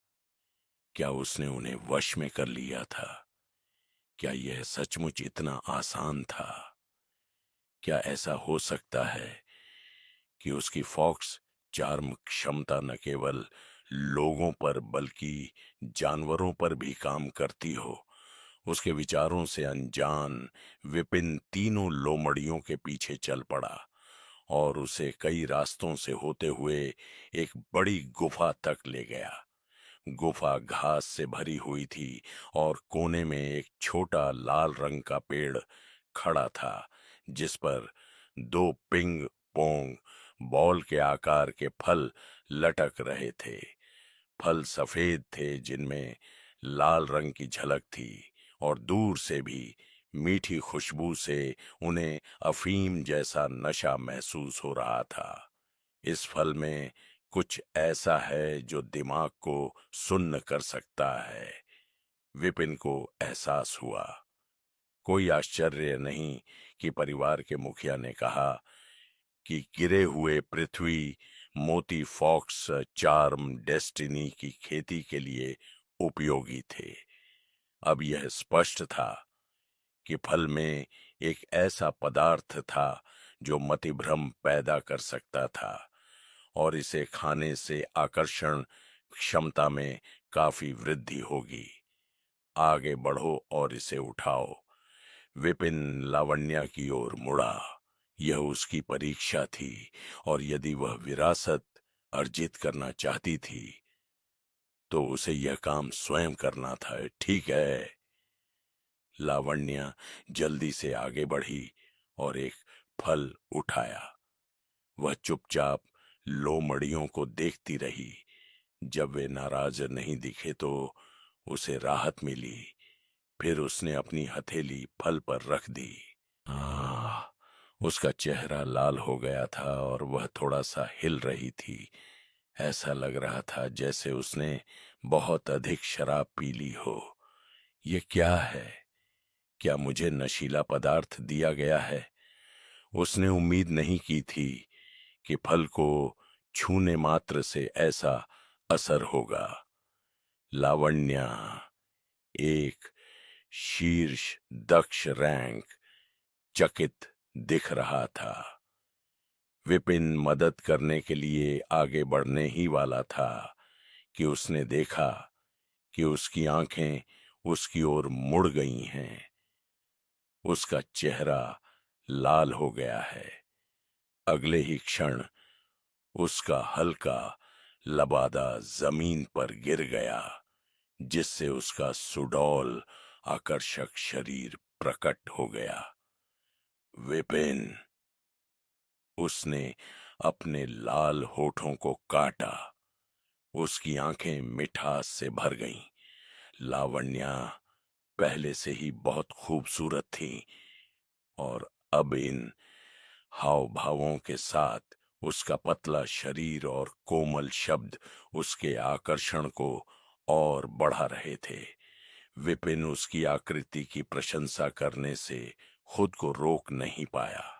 Speaker 1: क्या उसने उन्हें वश में कर लिया था? क्या यह सचमुच इतना आसान था? क्या ऐसा हो सकता है कि उसकी फॉक्स चार्म क्षमता न केवल लोगों पर बल्कि जानवरों पर भी काम करती हो? उसके विचारों से अनजान विपिन तीनों लोमड़ियों के पीछे चल पड़ा और उसे कई रास्तों से होते हुए एक बड़ी गुफा तक ले गया। गुफा घास से भरी हुई थी और कोने में एक छोटा लाल रंग का पेड़ खड़ा था, जिस पर दो पिंग पोंग बॉल के आकार के फल लटक रहे थे। फल सफेद थे, जिनमें लाल रंग की झलक थी और दूर से भी मीठी खुशबू से उन्हें अफीम जैसा नशा महसूस हो रहा था। इस फल में कुछ ऐसा है जो दिमाग को सुन्न कर सकता है, विपिन को एहसास हुआ। कोई आश्चर्य नहीं कि परिवार के मुखिया ने कहा कि गिरे हुए पृथ्वी मोती फॉक्स चार्म डेस्टिनी की खेती के लिए उपयोगी थे। अब यह स्पष्ट था कि फल में एक ऐसा पदार्थ था जो मतिभ्रम पैदा कर सकता था और इसे खाने से आकर्षण क्षमता में काफी वृद्धि होगी। आगे बढ़ो और इसे उठाओ। विपिन लावण्या की ओर मुड़ा। यह उसकी परीक्षा थी और यदि वह विरासत अर्जित करना चाहती थी तो उसे यह काम स्वयं करना था, ठीक है? लावण्या जल्दी से आगे बढ़ी और एक फल उठाया। वह चुपचाप लोमड़ियों को देखती रही। जब वे नाराज नहीं दिखे तो उसे राहत मिली। फिर उसने अपनी हथेली फल पर रख दी। उसका चेहरा लाल हो गया था और वह थोड़ा सा हिल रही थी। ऐसा लग रहा था जैसे उसने बहुत अधिक शराब पी ली हो। ये क्या है? क्या मुझे नशीला पदार्थ दिया गया है? उसने उम्मीद नहीं की थी कि फल को छूने मात्र से ऐसा असर होगा। लावण्या एक शीर्ष दक्ष रैंक चकित दिख रहा था। विपिन मदद करने के लिए आगे बढ़ने ही वाला था कि उसने देखा कि उसकी आंखें उसकी ओर मुड़ गई हैं। उसका चेहरा लाल हो गया है। अगले ही क्षण उसका हल्का लबादा जमीन पर गिर गया, जिससे उसका सुडौल आकर्षक शरीर प्रकट हो गया। विपिन, उसने अपने लाल होठों को काटा। उसकी आंखें मिठास से भर गईं। लावण्या पहले से ही बहुत खूबसूरत थी और अब इन हाव भावों के साथ उसका पतला शरीर और कोमल शब्द उसके आकर्षण को और बढ़ा रहे थे। विपिन उसकी आकृति की प्रशंसा करने से खुद को रोक नहीं पाया।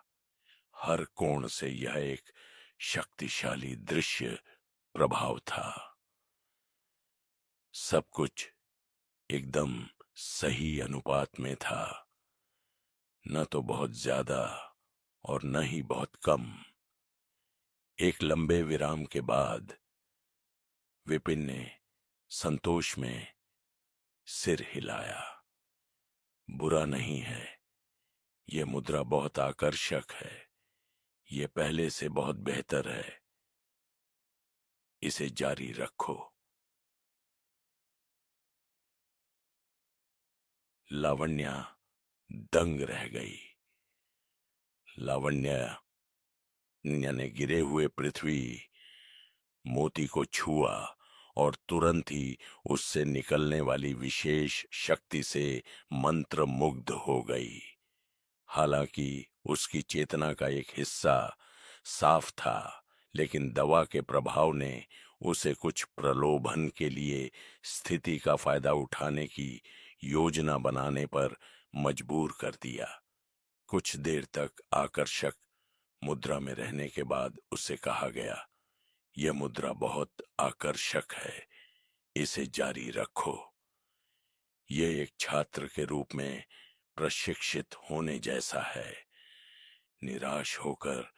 Speaker 1: हर कोण से यह एक शक्तिशाली दृश्य प्रभाव था। सब कुछ एकदम सही अनुपात में था, न तो बहुत ज्यादा और न ही बहुत कम। एक लंबे विराम के बाद विपिन ने संतोष में सिर हिलाया। बुरा नहीं है, यह मुद्रा बहुत आकर्षक है। यह पहले से बहुत बेहतर है। इसे जारी रखो। लावण्या दंग रह गई। लावण्या ने गिरे हुए पृथ्वी मोती को छुआ और तुरंत ही उससे निकलने वाली विशेष शक्ति से मंत्र मुग्ध हो गई। हालांकि उसकी चेतना का एक हिस्सा साफ था, लेकिन दवा के प्रभाव ने उसे कुछ प्रलोभन के लिए स्थिति का फायदा उठाने की योजना बनाने पर मजबूर कर दिया। कुछ देर तक आकर्षक मुद्रा में रहने के बाद उससे कहा गया, यह मुद्रा बहुत आकर्षक है, इसे जारी रखो। यह एक छात्र के रूप में प्रशिक्षित होने जैसा है। निराश होकर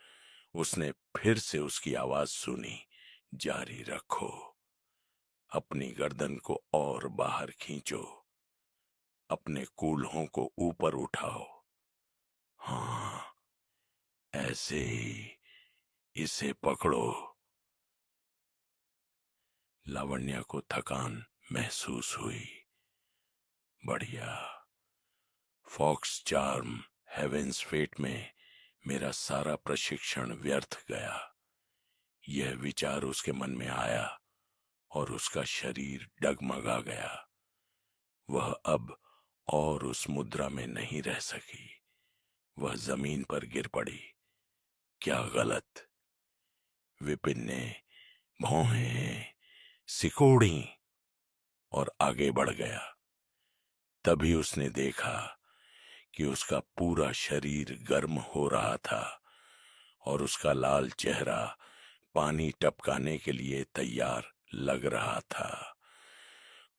Speaker 1: उसने फिर से उसकी आवाज सुनी, जारी रखो। अपनी गर्दन को और बाहर खींचो, अपने कूल्हों को ऊपर उठाओ। हाँ, ऐसे ही, इसे पकड़ो। लावण्या को थकान महसूस हुई। बढ़िया। फॉक्स चार्म हेवेंस फेट में मेरा सारा प्रशिक्षण व्यर्थ गया। यह विचार उसके मन में आया और उसका शरीर डगमगा गया। वह अब और उस मुद्रा में नहीं रह सकी। वह जमीन पर गिर पड़ी। क्या गलत! विपिन ने भौहें सिकोड़ी और आगे बढ़ गया। तभी उसने देखा कि उसका पूरा शरीर गर्म हो रहा था और उसका लाल चेहरा पानी टपकाने के लिए तैयार लग रहा था।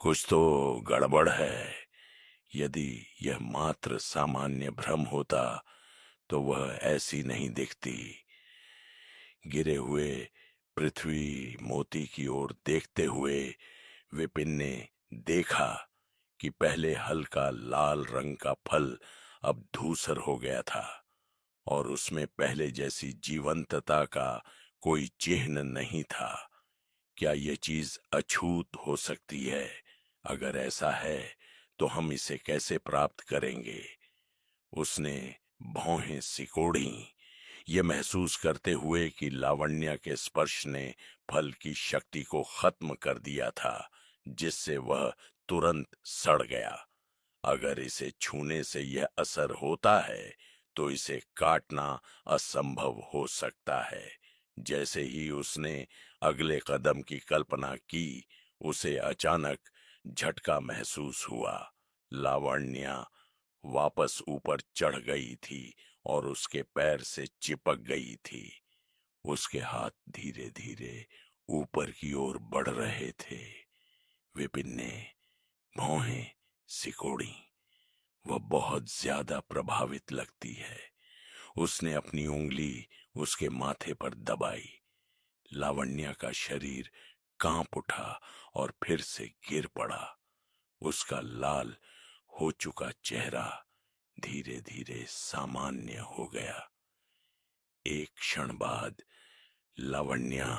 Speaker 1: कुछ तो गड़बड़ है। यदि यह मात्र सामान्य भ्रम होता तो वह ऐसी नहीं दिखती। गिरे हुए पृथ्वी मोती की ओर देखते हुए विपिन ने देखा कि पहले हल्का लाल रंग का फल अब धूसर हो गया था और उसमें पहले जैसी जीवंतता का कोई चिन्ह नहीं था। क्या यह चीज अछूत हो सकती है? अगर ऐसा है तो हम इसे कैसे प्राप्त करेंगे? उसने भौहें सिकोड़ी, ये महसूस करते हुए कि लावण्या के स्पर्श ने फल की शक्ति को खत्म कर दिया था, जिससे वह तुरंत सड़ गया। अगर इसे छूने से यह असर होता है तो इसे काटना असंभव हो सकता है। जैसे ही उसने अगले कदम की कल्पना की, उसे अचानक झटका महसूस हुआ। लावण्या वापस ऊपर चढ़ गई थी और उसके पैर से चिपक गई थी। उसके हाथ धीरे धीरे ऊपर की ओर बढ़ रहे थे। विपिन ने भौहें सिकोड़ी। वह बहुत ज्यादा प्रभावित लगती है। उसने अपनी उंगली उसके माथे पर दबाई। लावण्या का शरीर कांप उठा और फिर से गिर पड़ा। उसका लाल हो चुका चेहरा धीरे धीरे सामान्य हो गया। एक क्षण बाद लावण्या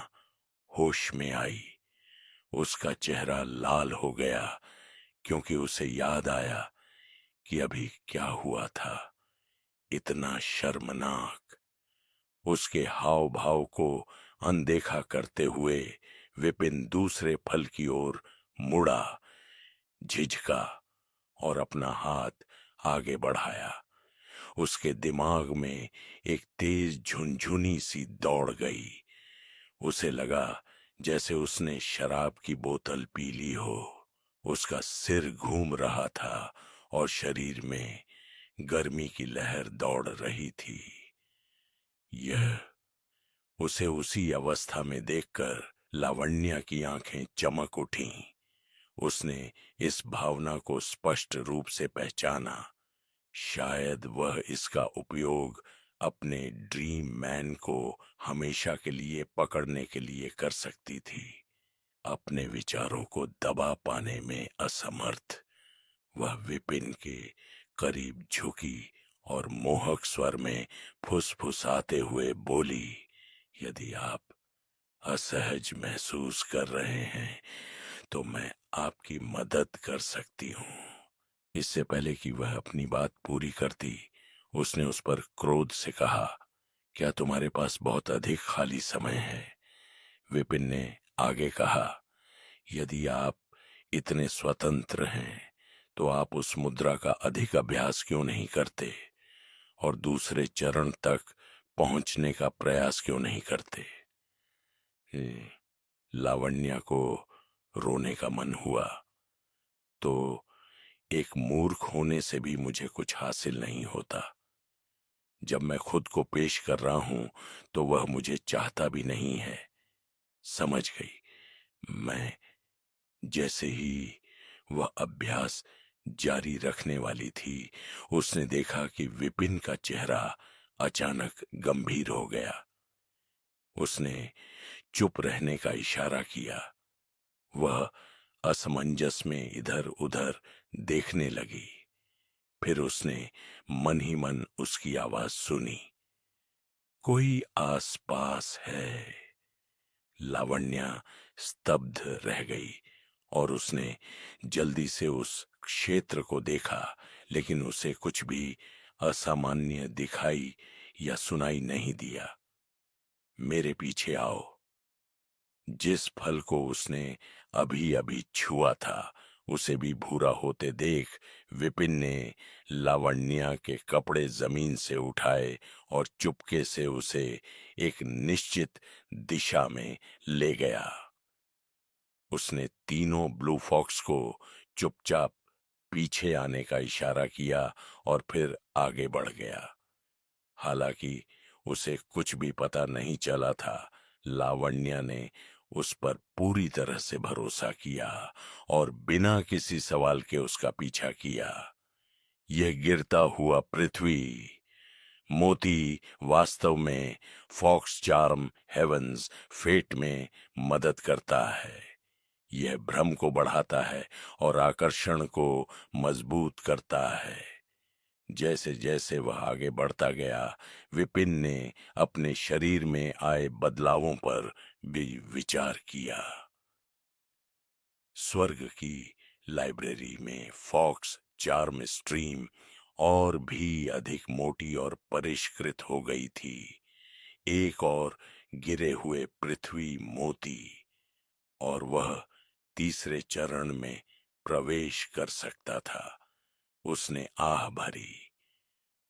Speaker 1: होश में आई। उसका चेहरा लाल हो गया क्योंकि उसे याद आया कि अभी क्या हुआ था। इतना शर्मनाक। उसके हाव भाव को अनदेखा करते हुए विपिन दूसरे फल की ओर मुड़ा, झिझका और अपना हाथ आगे बढ़ाया। उसके दिमाग में एक तेज झुनझुनी सी दौड़ गई। उसे लगा जैसे उसने शराब की बोतल पी ली हो। उसका सिर घूम रहा था और शरीर में गर्मी की लहर दौड़ रही थी। यह उसे उसी अवस्था में देखकर लावण्या की आंखें चमक उठीं। उसने इस भावना को स्पष्ट रूप से पहचाना। शायद वह इसका उपयोग अपने ड्रीम मैन को हमेशा के लिए पकड़ने के लिए कर सकती थी। अपने विचारों को दबा पाने में असमर्थ, वह विपिन के करीब झुकी और मोहक स्वर में फुसफुसाते हुए बोली, यदि आप असहज महसूस कर रहे हैं तो मैं आपकी मदद कर सकती हूँ। इससे पहले कि वह अपनी बात पूरी करती, उसने उस पर क्रोध से कहा, क्या तुम्हारे पास बहुत अधिक खाली समय है? विपिन ने आगे कहा, यदि आप इतने स्वतंत्र हैं तो आप उस मुद्रा का अधिक अभ्यास क्यों नहीं करते और दूसरे चरण तक पहुंचने का प्रयास क्यों नहीं करते? ए, लावण्या को रोने का मन हुआ तो एक मूर्ख होने से भी मुझे कुछ हासिल नहीं होता। जब मैं खुद को पेश कर रहा हूं तो वह मुझे चाहता भी नहीं है। समझ गई मैं। जैसे ही वह अभ्यास जारी रखने वाली थी, उसने देखा कि विपिन का चेहरा अचानक गंभीर हो गया। उसने चुप रहने का इशारा किया। वह असमंजस में इधर उधर देखने लगी। फिर उसने मन ही मन उसकी आवाज सुनी, कोई आस पास है। लावण्या स्तब्ध रह गई और उसने जल्दी से उस क्षेत्र को देखा, लेकिन उसे कुछ भी असामान्य दिखाई या सुनाई नहीं दिया। मेरे पीछे आओ। जिस फल को उसने अभी अभी छुआ था उसे भी भूरा होते देख विपिन ने लावण्या के कपड़े जमीन से उठाए और चुपके से उसे एक निश्चित दिशा में ले गया। उसने तीनों ब्लू फॉक्स को चुपचाप पीछे आने का इशारा किया और फिर आगे बढ़ गया। हालांकि उसे कुछ भी पता नहीं चला था, लावण्या ने उस पर पूरी तरह से भरोसा किया और बिना किसी सवाल के उसका पीछा किया। यह गिरता हुआ पृथ्वी मोती वास्तव में फॉक्स चार्म हेवंस फेट में मदद करता है। यह भ्रम को बढ़ाता है और आकर्षण को मजबूत करता है। जैसे जैसे वह आगे बढ़ता गया, विपिन ने अपने शरीर में आए बदलावों पर भी विचार किया। स्वर्ग की लाइब्रेरी में फॉक्स चार्म स्ट्रीम और भी अधिक मोटी और परिष्कृत हो गई थी। एक और गिरे हुए पृथ्वी मोती और वह तीसरे चरण में प्रवेश कर सकता था। उसने आह भरी।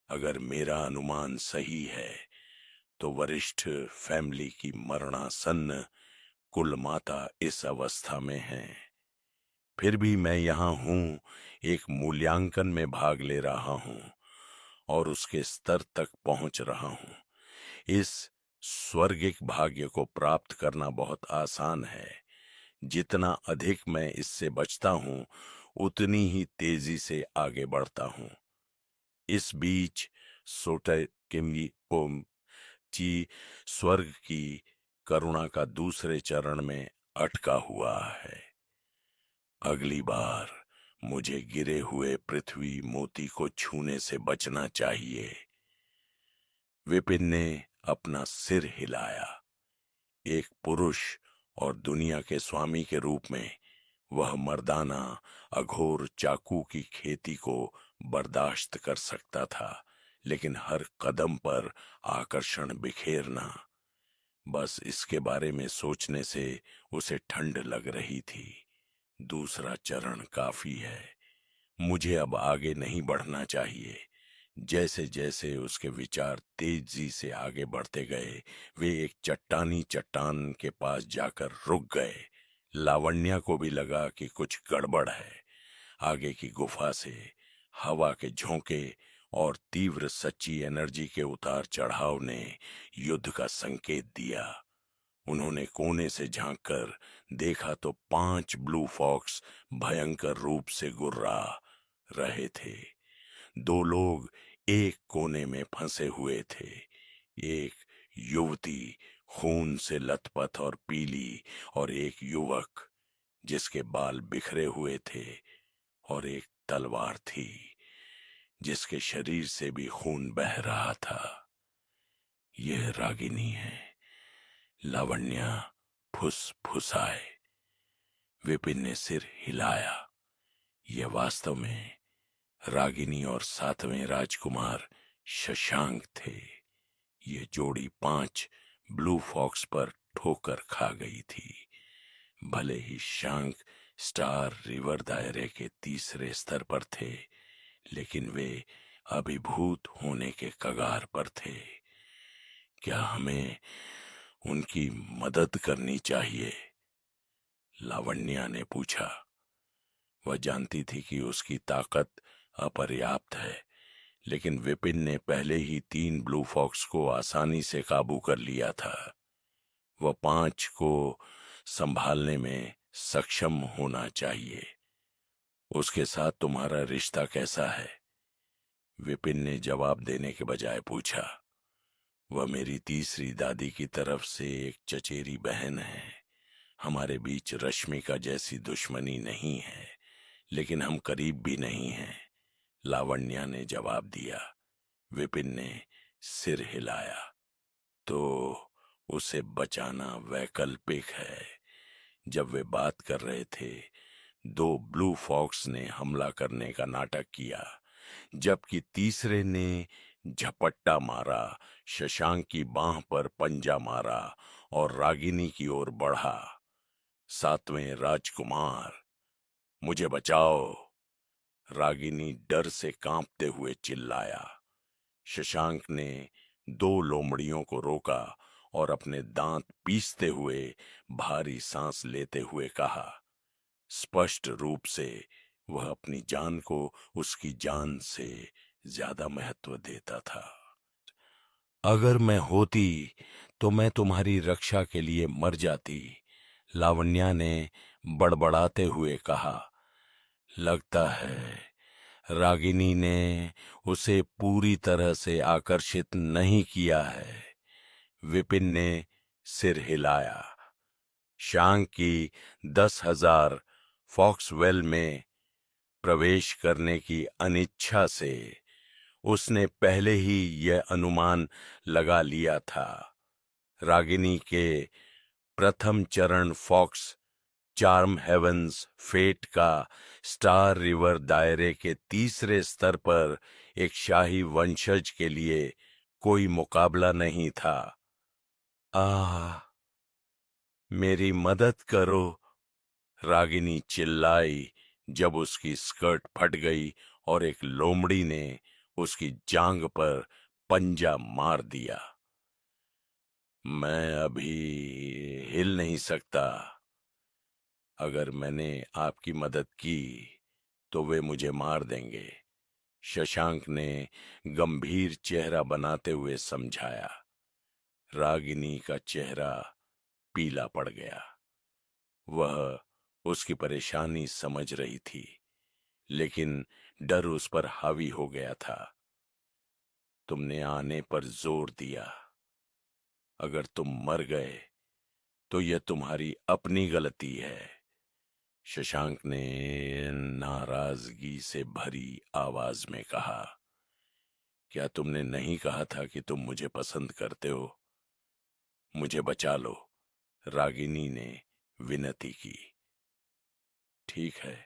Speaker 1: अगर मेरा अनुमान सही है तो वरिष्ठ फैमिली की मरणासन्न कुल माता इस अवस्था में है। फिर भी मैं यहां हूं, एक मूल्यांकन में भाग ले रहा हूं और उसके स्तर तक पहुंच रहा हूं। इस स्वर्गिक भाग्य को प्राप्त करना बहुत आसान है। जितना अधिक मैं इससे बचता हूं उतनी ही तेजी से आगे बढ़ता हूं। इस बीच सोटेकिम ची स्वर्ग की करुणा का दूसरे चरण में अटका हुआ है। अगली बार मुझे गिरे हुए पृथ्वी मोती को छूने से बचना चाहिए। विपिन ने अपना सिर हिलाया। एक पुरुष और दुनिया के स्वामी के रूप में वह मर्दाना अघोर चाकू की खेती को बर्दाश्त कर सकता था, लेकिन हर कदम पर आकर्षण बिखेरना, बस इसके बारे में सोचने से उसे ठंड लग रही थी। दूसरा चरण काफी है, मुझे अब आगे नहीं बढ़ना चाहिए। जैसे जैसे उसके विचार तेजी से आगे बढ़ते गए, वे एक चट्टानी चट्टान के पास जाकर रुक गए। लावण्या को भी लगा कि कुछ गड़बड़ है। आगे की गुफा से हवा के झोंके और तीव्र सच्ची एनर्जी के उतार चढ़ाव ने युद्ध का संकेत दिया। उन्होंने कोने से झांककर देखा तो 5 ब्लू फॉक्स भयंकर रूप से गुर्रा रहे थे। 2 लोग एक कोने में फंसे हुए थे। एक युवती खून से लथपथ और पीली, और एक युवक जिसके बाल बिखरे हुए थे, और एक तलवार थी जिसके शरीर से भी खून बह रहा था। यह रागिनी है। लावण्या फुसफुसाए। विपिन ने सिर हिलाया। यह वास्तव में रागिनी और 7वें राजकुमार शशांक थे। ये जोड़ी 5 ब्लू फॉक्स पर ठोकर खा गई थी। भले ही शांक स्टार रिवर दायरे के तीसरे स्तर पर थे, लेकिन वे अभिभूत होने के कगार पर थे। क्या हमें उनकी मदद करनी चाहिए? लावण्या ने पूछा। वह जानती थी कि उसकी ताकत अपर्याप्त है, लेकिन विपिन ने पहले ही 3 ब्लू फॉक्स को आसानी से काबू कर लिया था। वह 5 को संभालने में सक्षम होना चाहिए। उसके साथ तुम्हारा रिश्ता कैसा है? विपिन ने जवाब देने के बजाय पूछा। वह मेरी तीसरी दादी की तरफ से एक चचेरी बहन है। हमारे बीच रश्मिका जैसी दुश्मनी नहीं है, लेकिन हम करीब भी नहीं हैं, लावण्या ने जवाब दिया। विपिन ने सिर हिलाया। तो उसे बचाना वैकल्पिक है। जब वे बात कर रहे थे, 2 ब्लू फॉक्स ने हमला करने का नाटक किया, जबकि तीसरे ने झपट्टा मारा, शशांक की बांह पर पंजा मारा और रागिनी की ओर बढ़ा। 7वें राजकुमार, मुझे बचाओ! रागिनी डर से कांपते हुए चिल्लाया। शशांक ने 2 लोमड़ियों को रोका और अपने दांत पीसते हुए भारी सांस लेते हुए कहा। स्पष्ट रूप से वह अपनी जान को उसकी जान से ज्यादा महत्व देता था। अगर मैं होती तो मैं तुम्हारी रक्षा के लिए मर जाती, लावण्या ने बड़बड़ाते हुए कहा। लगता है रागिनी ने उसे पूरी तरह से आकर्षित नहीं किया है। विपिन ने सिर हिलाया। शांक की 10,000 फॉक्सवेल में प्रवेश करने की अनिच्छा से उसने पहले ही यह अनुमान लगा लिया था। रागिनी के प्रथम चरण फॉक्स चार्म हेवंस फेट का स्टार रिवर दायरे के तीसरे स्तर पर एक शाही वंशज के लिए कोई मुकाबला नहीं था। आह, मेरी मदद करो! रागिनी चिल्लाई जब उसकी स्कर्ट फट गई और एक लोमड़ी ने उसकी जांघ पर पंजा मार दिया। मैं अभी हिल नहीं सकता। अगर मैंने आपकी मदद की तो वे मुझे मार देंगे, शशांक ने गंभीर चेहरा बनाते हुए समझाया। रागिनी का चेहरा पीला पड़ गया। वह उसकी परेशानी समझ रही थी, लेकिन डर उस पर हावी हो गया था। तुमने आने पर जोर दिया। अगर तुम मर गए तो यह तुम्हारी अपनी गलती है, शशांक ने नाराजगी से भरी आवाज में कहा। क्या तुमने नहीं कहा था कि तुम मुझे पसंद करते हो? मुझे बचा लो, रागिनी ने विनती की। ठीक है,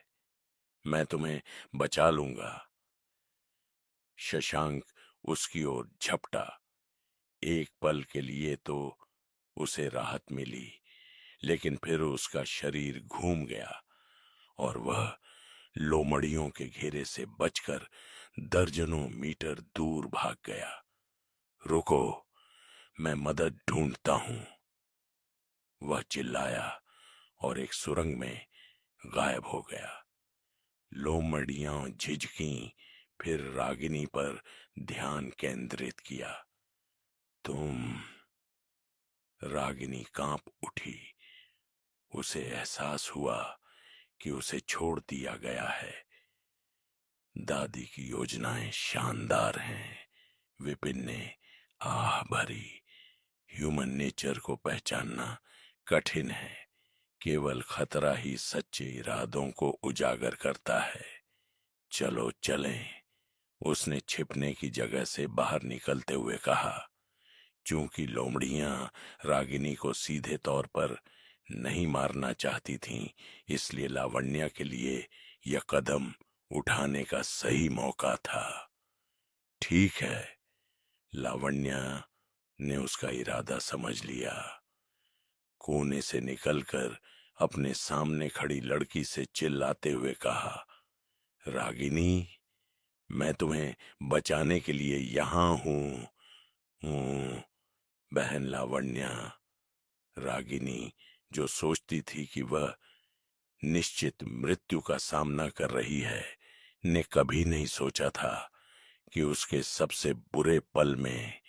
Speaker 1: मैं तुम्हें बचा लूंगा। शशांक उसकी ओर झपटा। एक पल के लिए तो उसे राहत मिली, लेकिन फिर उसका शरीर घूम गया और वह लोमड़ियों के घेरे से बचकर दर्जनों मीटर दूर भाग गया। रुको, मैं मदद ढूंढता हूं, वह चिल्लाया और एक सुरंग में गायब हो गया। लोमड़ियां झिझकीं, फिर रागिनी पर ध्यान केंद्रित किया। तुम? रागिनी कांप उठी। उसे एहसास हुआ कि उसे छोड़ दिया गया है। दादी की योजनाएं शानदार हैं, विपिन ने आह भरी। ह्यूमन नेचर को पहचानना कठिन है, केवल खतरा ही सच्चे इरादों को उजागर करता है। चलो चलें, उसने छिपने की जगह से बाहर निकलते हुए कहा। चूंकि लोमड़ियां रागिनी को सीधे तौर पर नहीं मारना चाहती थीं, इसलिए लावण्या के लिए यह कदम उठाने का सही मौका था। ठीक है, लावण्या ने उसका इरादा समझ लिया। कोने से निकलकर अपने सामने खड़ी लड़की से चिल्लाते हुए कहा, रागिनी, मैं तुम्हें बचाने के लिए यहां हूं। बहन लावण्या। रागिनी, जो सोचती थी कि वह निश्चित मृत्यु का सामना कर रही है, ने कभी नहीं सोचा था कि उसके सबसे बुरे पल में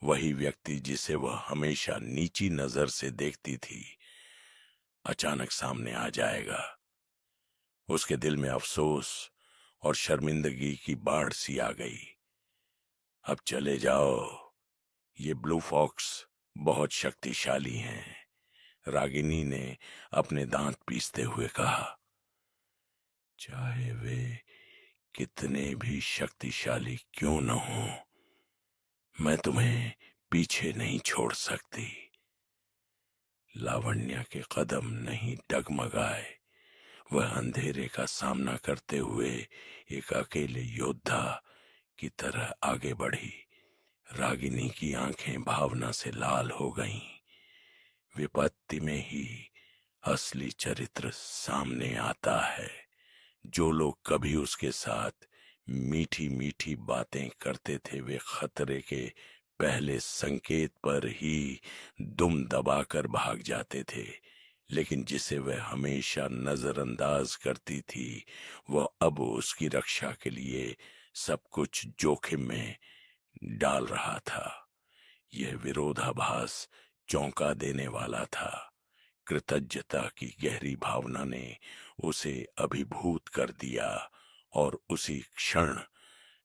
Speaker 1: वही व्यक्ति जिसे वह हमेशा नीची नजर से देखती थी, अचानक सामने आ जाएगा। उसके दिल में अफसोस और शर्मिंदगी की बाढ़ सी आ गई। अब चले जाओ, ये ब्लू फॉक्स बहुत शक्तिशाली हैं। रागिनी ने अपने दांत पीसते हुए कहा, चाहे वे कितने भी शक्तिशाली क्यों न हो, मैं तुम्हें पीछे नहीं छोड़ सकती। लावण्या के कदम नहीं डगमगाए। वह अंधेरे का सामना करते हुए एक अकेले योद्धा की तरह आगे बढ़ी। रागिनी की आंखें भावना से लाल हो गईं। विपत्ति में ही असली चरित्र सामने आता है। जो लोग कभी उसके साथ मीठी मीठी बातें करते थे, वे खतरे के पहले संकेत पर ही दुम दबाकर भाग जाते थे, लेकिन जिसे वह हमेशा नजरअंदाज करती थी, वह अब उसकी रक्षा के लिए सब कुछ जोखिम में डाल रहा था। यह विरोधाभास चौंका देने वाला था। कृतज्ञता की गहरी भावना ने उसे अभिभूत कर दिया और उसी क्षण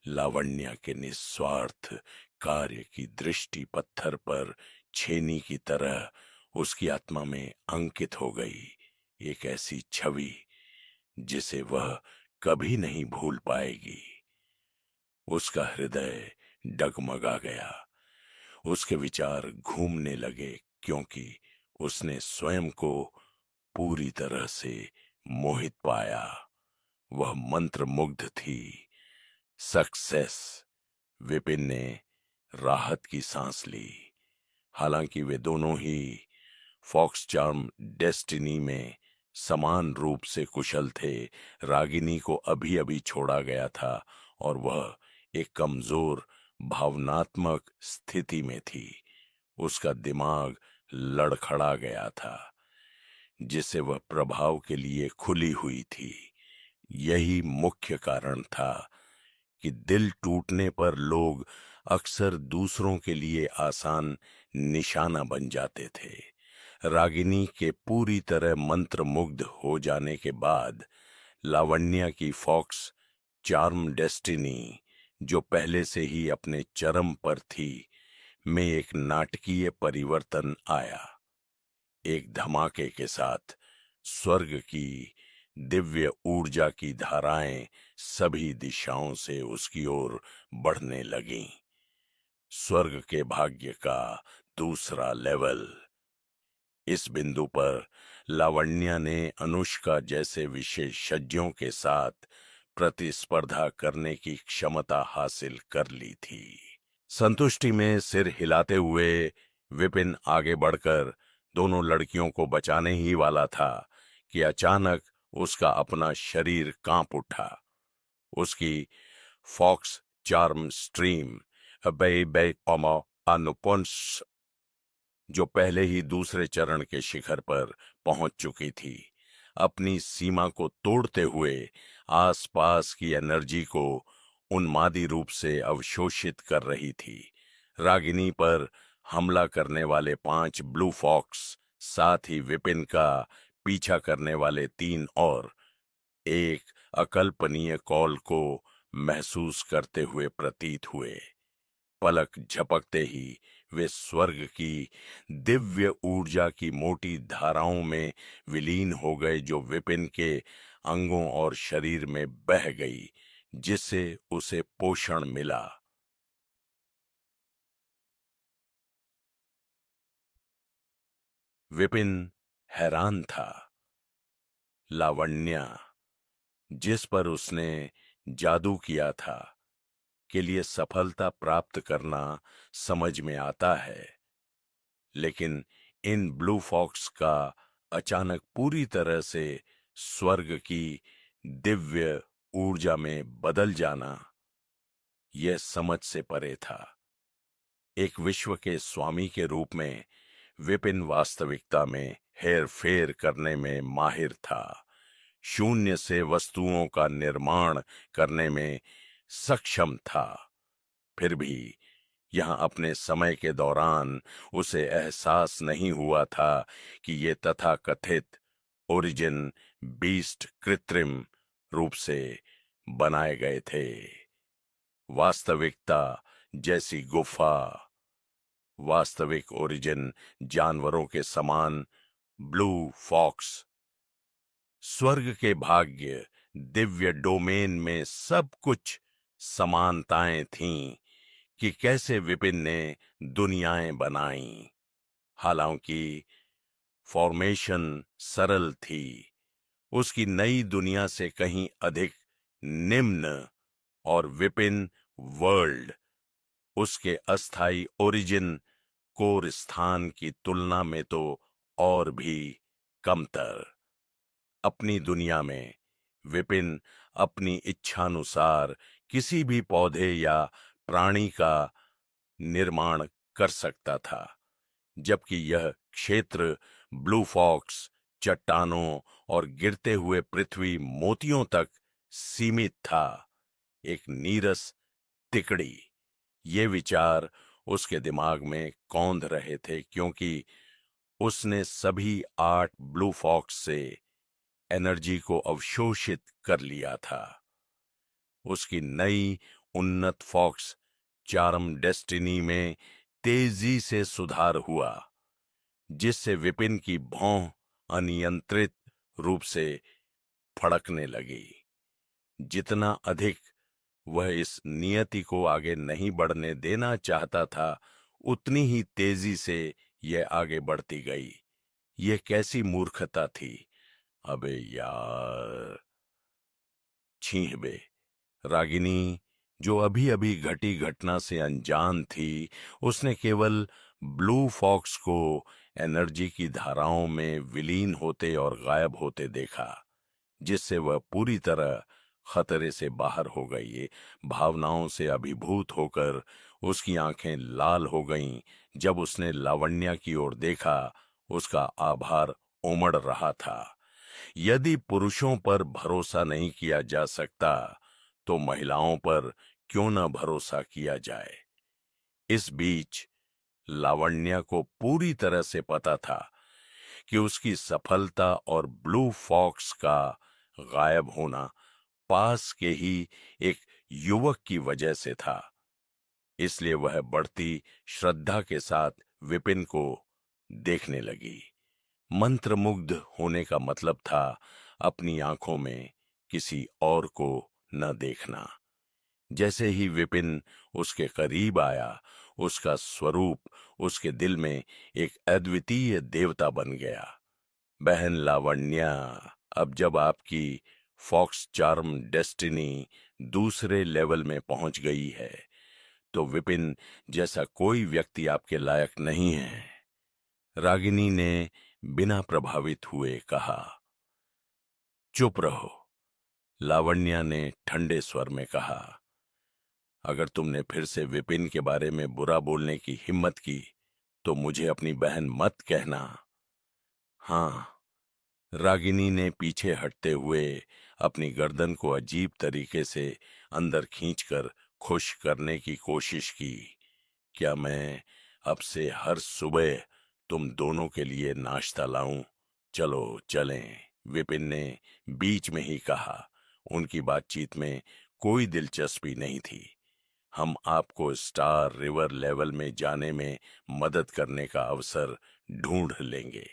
Speaker 1: लावण्या के निस्वार्थ कार्य की दृष्टि पत्थर पर छेनी की तरह उसकी आत्मा में अंकित हो गई। एक ऐसी छवि जिसे वह कभी नहीं भूल पाएगी। उसका हृदय डगमगा गया। उसके विचार घूमने लगे, क्योंकि उसने स्वयं को पूरी तरह से मोहित पाया। वह मंत्रमुग्ध थी। सक्सेस। विपिन ने राहत की सांस ली। हालांकि वे दोनों ही फॉक्स चार्म डेस्टिनी में समान रूप से कुशल थे, रागिनी को अभी अभी छोड़ा गया था और वह एक कमजोर भावनात्मक स्थिति में थी। उसका दिमाग लड़खड़ा गया था, जिसे वह प्रभाव के लिए खुली हुई थी। यही मुख्य कारण था कि दिल टूटने पर लोग अक्सर दूसरों के लिए आसान निशाना बन जाते थे। रागिनी के पूरी तरह मंत्रमुग्ध हो जाने के बाद लावण्या की फॉक्स चार्म डेस्टिनी, जो पहले से ही अपने चरम पर थी, में एक नाटकीय परिवर्तन आया। एक धमाके के साथ स्वर्ग की दिव्य ऊर्जा की धाराएं सभी दिशाओं से उसकी ओर बढ़ने लगीं। स्वर्ग के भाग्य का दूसरा लेवल। इस बिंदु पर लावण्या ने अनुष्का जैसे विशेषज्ञों के साथ प्रतिस्पर्धा करने की क्षमता हासिल कर ली थी। संतुष्टि में सिर हिलाते हुए विपिन आगे बढ़कर दोनों लड़कियों को बचाने ही वाला था कि अचानक उसका अपना शरीर कांप उठा। उसकी फॉक्स चार्म स्ट्रीम अनुपंस, जो पहले ही दूसरे चरण के शिखर पर पहुंच चुकी थी, अपनी सीमा को तोड़ते हुए आसपास की एनर्जी को उन्मादी रूप से अवशोषित कर रही थी। रागिनी पर हमला करने वाले 5 ब्लू फॉक्स, साथ ही विपिन का पीछा करने वाले 3 और एक अकल्पनीय कॉल को महसूस करते हुए प्रतीत हुए। पलक झपकते ही वे स्वर्ग की दिव्य ऊर्जा की मोटी धाराओं में विलीन हो गए, जो विपिन के अंगों और शरीर में बह गई, जिससे उसे पोषण मिला। विपिन हैरान था। लावण्या, जिस पर उसने जादू किया था, के लिए सफलता प्राप्त करना समझ में आता है, लेकिन इन ब्लू फॉक्स का अचानक पूरी तरह से स्वर्ग की दिव्य ऊर्जा में बदल जाना यह समझ से परे था। एक विश्व के स्वामी के रूप में विपिन वास्तविकता में हेर फेर करने में माहिर था। शून्य से वस्तुओं का निर्माण करने में सक्षम था। फिर भी यहां अपने समय के दौरान उसे एहसास नहीं हुआ था कि ये तथाकथित ओरिजिन बीस्ट कृत्रिम रूप से बनाए गए थे। वास्तविकता जैसी गुफा, वास्तविक ओरिजिन जानवरों के समान ब्लू फॉक्स, स्वर्ग के भाग्य, दिव्य डोमेन में सब कुछ समानताएं थीं कि कैसे विपिन ने दुनियाएं बनाई। हालांकि फॉर्मेशन सरल थी, उसकी नई दुनिया से कहीं अधिक निम्न, और विपिन वर्ल्ड उसके अस्थाई ओरिजिन कोर स्थान की तुलना में तो और भी कमतर। अपनी दुनिया में विपिन अपनी इच्छानुसार किसी भी पौधे या प्राणी का निर्माण कर सकता था, जबकि यह क्षेत्र ब्लू फॉक्स चट्टानों और गिरते हुए पृथ्वी मोतियों तक सीमित था। एक नीरस तिकड़ी। ये विचार उसके दिमाग में कौंध रहे थे, क्योंकि उसने सभी 8 ब्लू फॉक्स से एनर्जी को अवशोषित कर लिया था। उसकी नई उन्नत फॉक्स चारम डेस्टिनी में तेजी से सुधार हुआ, जिससे विपिन की भौं अनियंत्रित रूप से फड़कने लगी। जितना अधिक वह इस नियति को आगे नहीं बढ़ने देना चाहता था, उतनी ही तेजी से यह आगे बढ़ती गई। यह कैसी मूर्खता थी! अबे यार! छीह बे! रागिनी, जो अभी अभी घटी घटना से अनजान थी, उसने केवल ब्लू फॉक्स को एनर्जी की धाराओं में विलीन होते और गायब होते देखा, जिससे वह पूरी तरह खतरे से बाहर हो गई। भावनाओं से अभिभूत होकर उसकी आंखें लाल हो गईं जब उसने लावण्या की ओर देखा। उसका आभार उमड़ रहा था। यदि पुरुषों पर भरोसा नहीं किया जा सकता, तो महिलाओं पर क्यों न भरोसा किया जाए। इस बीच लावण्या को पूरी तरह से पता था कि उसकी सफलता और ब्लू फॉक्स का गायब होना पास के ही एक युवक की वजह से था। इसलिए वह बढ़ती श्रद्धा के साथ विपिन को देखने लगी। मंत्रमुग्ध होने का मतलब था अपनी आंखों में किसी और को न देखना। जैसे ही विपिन उसके करीब आया, उसका स्वरूप उसके दिल में एक अद्वितीय देवता बन गया। बहन लावण्या, अब जब आपकी फॉक्स चार्म डेस्टिनी दूसरे लेवल में पहुंच गई है, तो विपिन जैसा कोई व्यक्ति आपके लायक नहीं है। रागिनी ने बिना प्रभावित हुए कहा। चुप रहो, लावण्या ने ठंडे स्वर में कहा। अगर तुमने फिर से विपिन के बारे में बुरा बोलने की हिम्मत की, तो मुझे अपनी बहन मत कहना। हाँ, रागिनी ने पीछे हटते हुए अपनी गर्दन को अजीब तरीके से अंदर खींचकर खुश करने की कोशिश की। क्या मैं अब से हर सुबह तुम दोनों के लिए नाश्ता लाऊं? चलो चलें, विपिन ने बीच में ही कहा। उनकी बातचीत में कोई दिलचस्पी नहीं थी। हम आपको स्टार रिवर लेवल में जाने में मदद करने का अवसर ढूंढ लेंगे।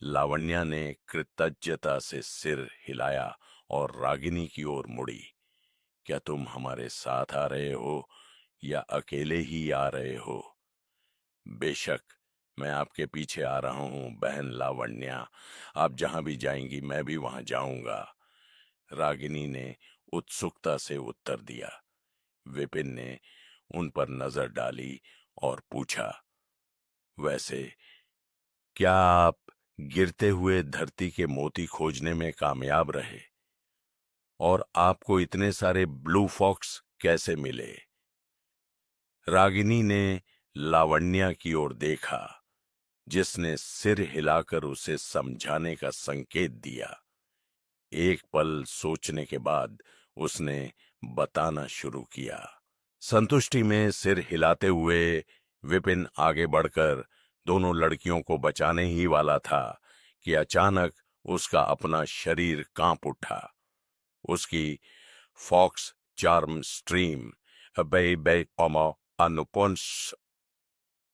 Speaker 1: लावण्या ने कृतज्ञता से सिर हिलाया और रागिनी की ओर मुड़ी। क्या तुम हमारे साथ आ रहे हो या अकेले ही आ रहे हो? बेशक, मैं आपके पीछे आ रहा हूं बहन लावण्या। आप जहां भी जाएंगी मैं भी वहां जाऊंगा, रागिनी ने उत्सुकता से उत्तर दिया। विपिन ने उन पर नजर डाली और पूछा, वैसे क्या आप गिरते हुए धरती के मोती खोजने में कामयाब रहे। और आपको इतने सारे ब्लू फॉक्स कैसे मिले? रागिनी ने लावण्या की ओर देखा, जिसने सिर हिलाकर उसे समझाने का संकेत दिया। एक पल सोचने के बाद उसने बताना शुरू किया। संतुष्टि में सिर हिलाते हुए विपिन आगे बढ़कर दोनों लड़कियों को बचाने ही वाला था कि अचानक उसका अपना शरीर कांप उठा। उसकी फॉक्स चार्म स्ट्रीम अनुपंस,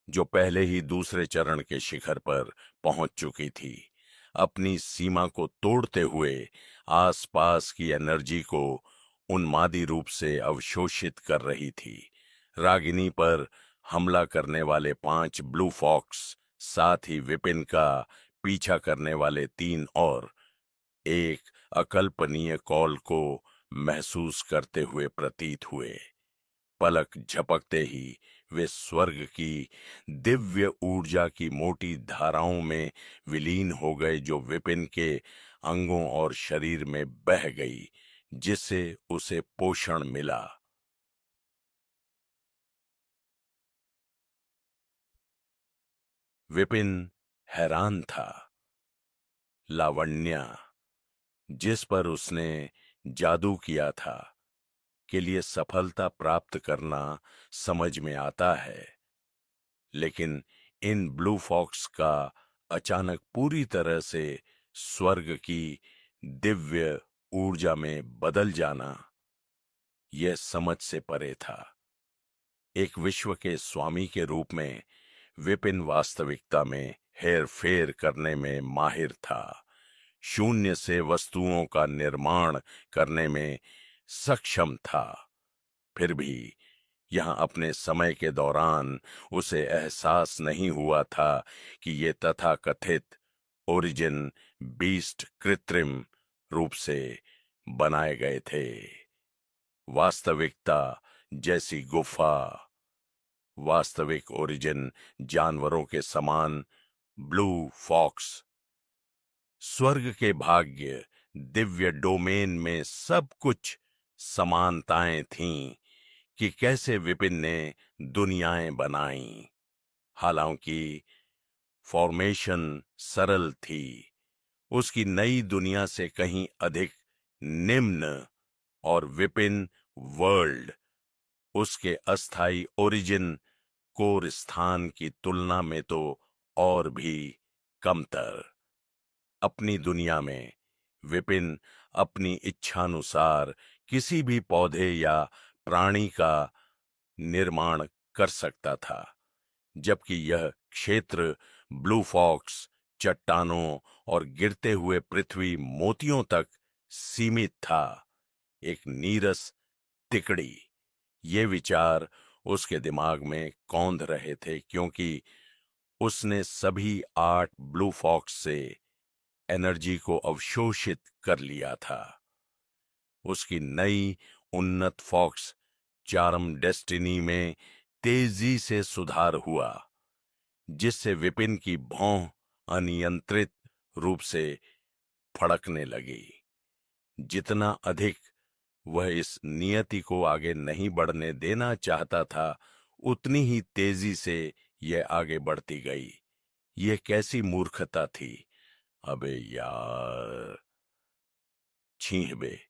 Speaker 1: जो पहले ही दूसरे चरण के शिखर पर पहुंच चुकी थी, अपनी सीमा को तोड़ते हुए आसपास की एनर्जी को उन्मादी रूप से अवशोषित कर रही थी। रागिनी पर हमला करने वाले 5 ब्लू फॉक्स, साथ ही विपिन का पीछा करने वाले 3 और एक अकल्पनीय कॉल को महसूस करते हुए प्रतीत हुए। पलक झपकते ही वे स्वर्ग की दिव्य ऊर्जा की मोटी धाराओं में विलीन हो गए, जो विपिन के अंगों और शरीर में बह गई, जिससे उसे पोषण मिला। विपिन हैरान था। लावण्या, जिस पर उसने जादू किया था, के लिए सफलता प्राप्त करना समझ में आता है, लेकिन इन ब्लू फॉक्स का अचानक पूरी तरह से स्वर्ग की दिव्य ऊर्जा में बदल जाना, यह समझ से परे था। एक विश्व के स्वामी के रूप में विपिन वास्तविकता में हेर फेर करने में माहिर था। शून्य से वस्तुओं का निर्माण करने में सक्षम था। फिर भी यहां अपने समय के दौरान उसे एहसास नहीं हुआ था कि ये तथाकथित ओरिजिन बीस्ट कृत्रिम रूप से बनाए गए थे। वास्तविकता जैसी गुफा, वास्तविक ओरिजिन जानवरों के समान ब्लू फॉक्स, स्वर्ग के भाग्य, दिव्य डोमेन में सब कुछ समानताएं थीं कि कैसे विपिन ने दुनियाएं बनाई। हालांकि फॉर्मेशन सरल थी, उसकी नई दुनिया से कहीं अधिक निम्न, और विपिन वर्ल्ड उसके अस्थाई ओरिजिन कोर स्थान की तुलना में तो और भी कमतर। अपनी दुनिया में विपिन अपनी इच्छानुसार किसी भी पौधे या प्राणी का निर्माण कर सकता था, जबकि यह क्षेत्र ब्लू फॉक्स, चट्टानों और गिरते हुए पृथ्वी मोतियों तक सीमित था। एक नीरस तिकड़ी। ये विचार उसके दिमाग में कौंध रहे थे, क्योंकि उसने सभी 8 ब्लू फॉक्स से एनर्जी को अवशोषित कर लिया था। उसकी नई उन्नत फॉक्स चार्म डेस्टिनी में तेजी से सुधार हुआ, जिससे विपिन की भौं अनियंत्रित रूप से फड़कने लगी। जितना अधिक वह इस नियति को आगे नहीं बढ़ने देना चाहता था, उतनी ही तेजी से यह आगे बढ़ती गई। यह कैसी मूर्खता थी! अबे यार! छीह बे!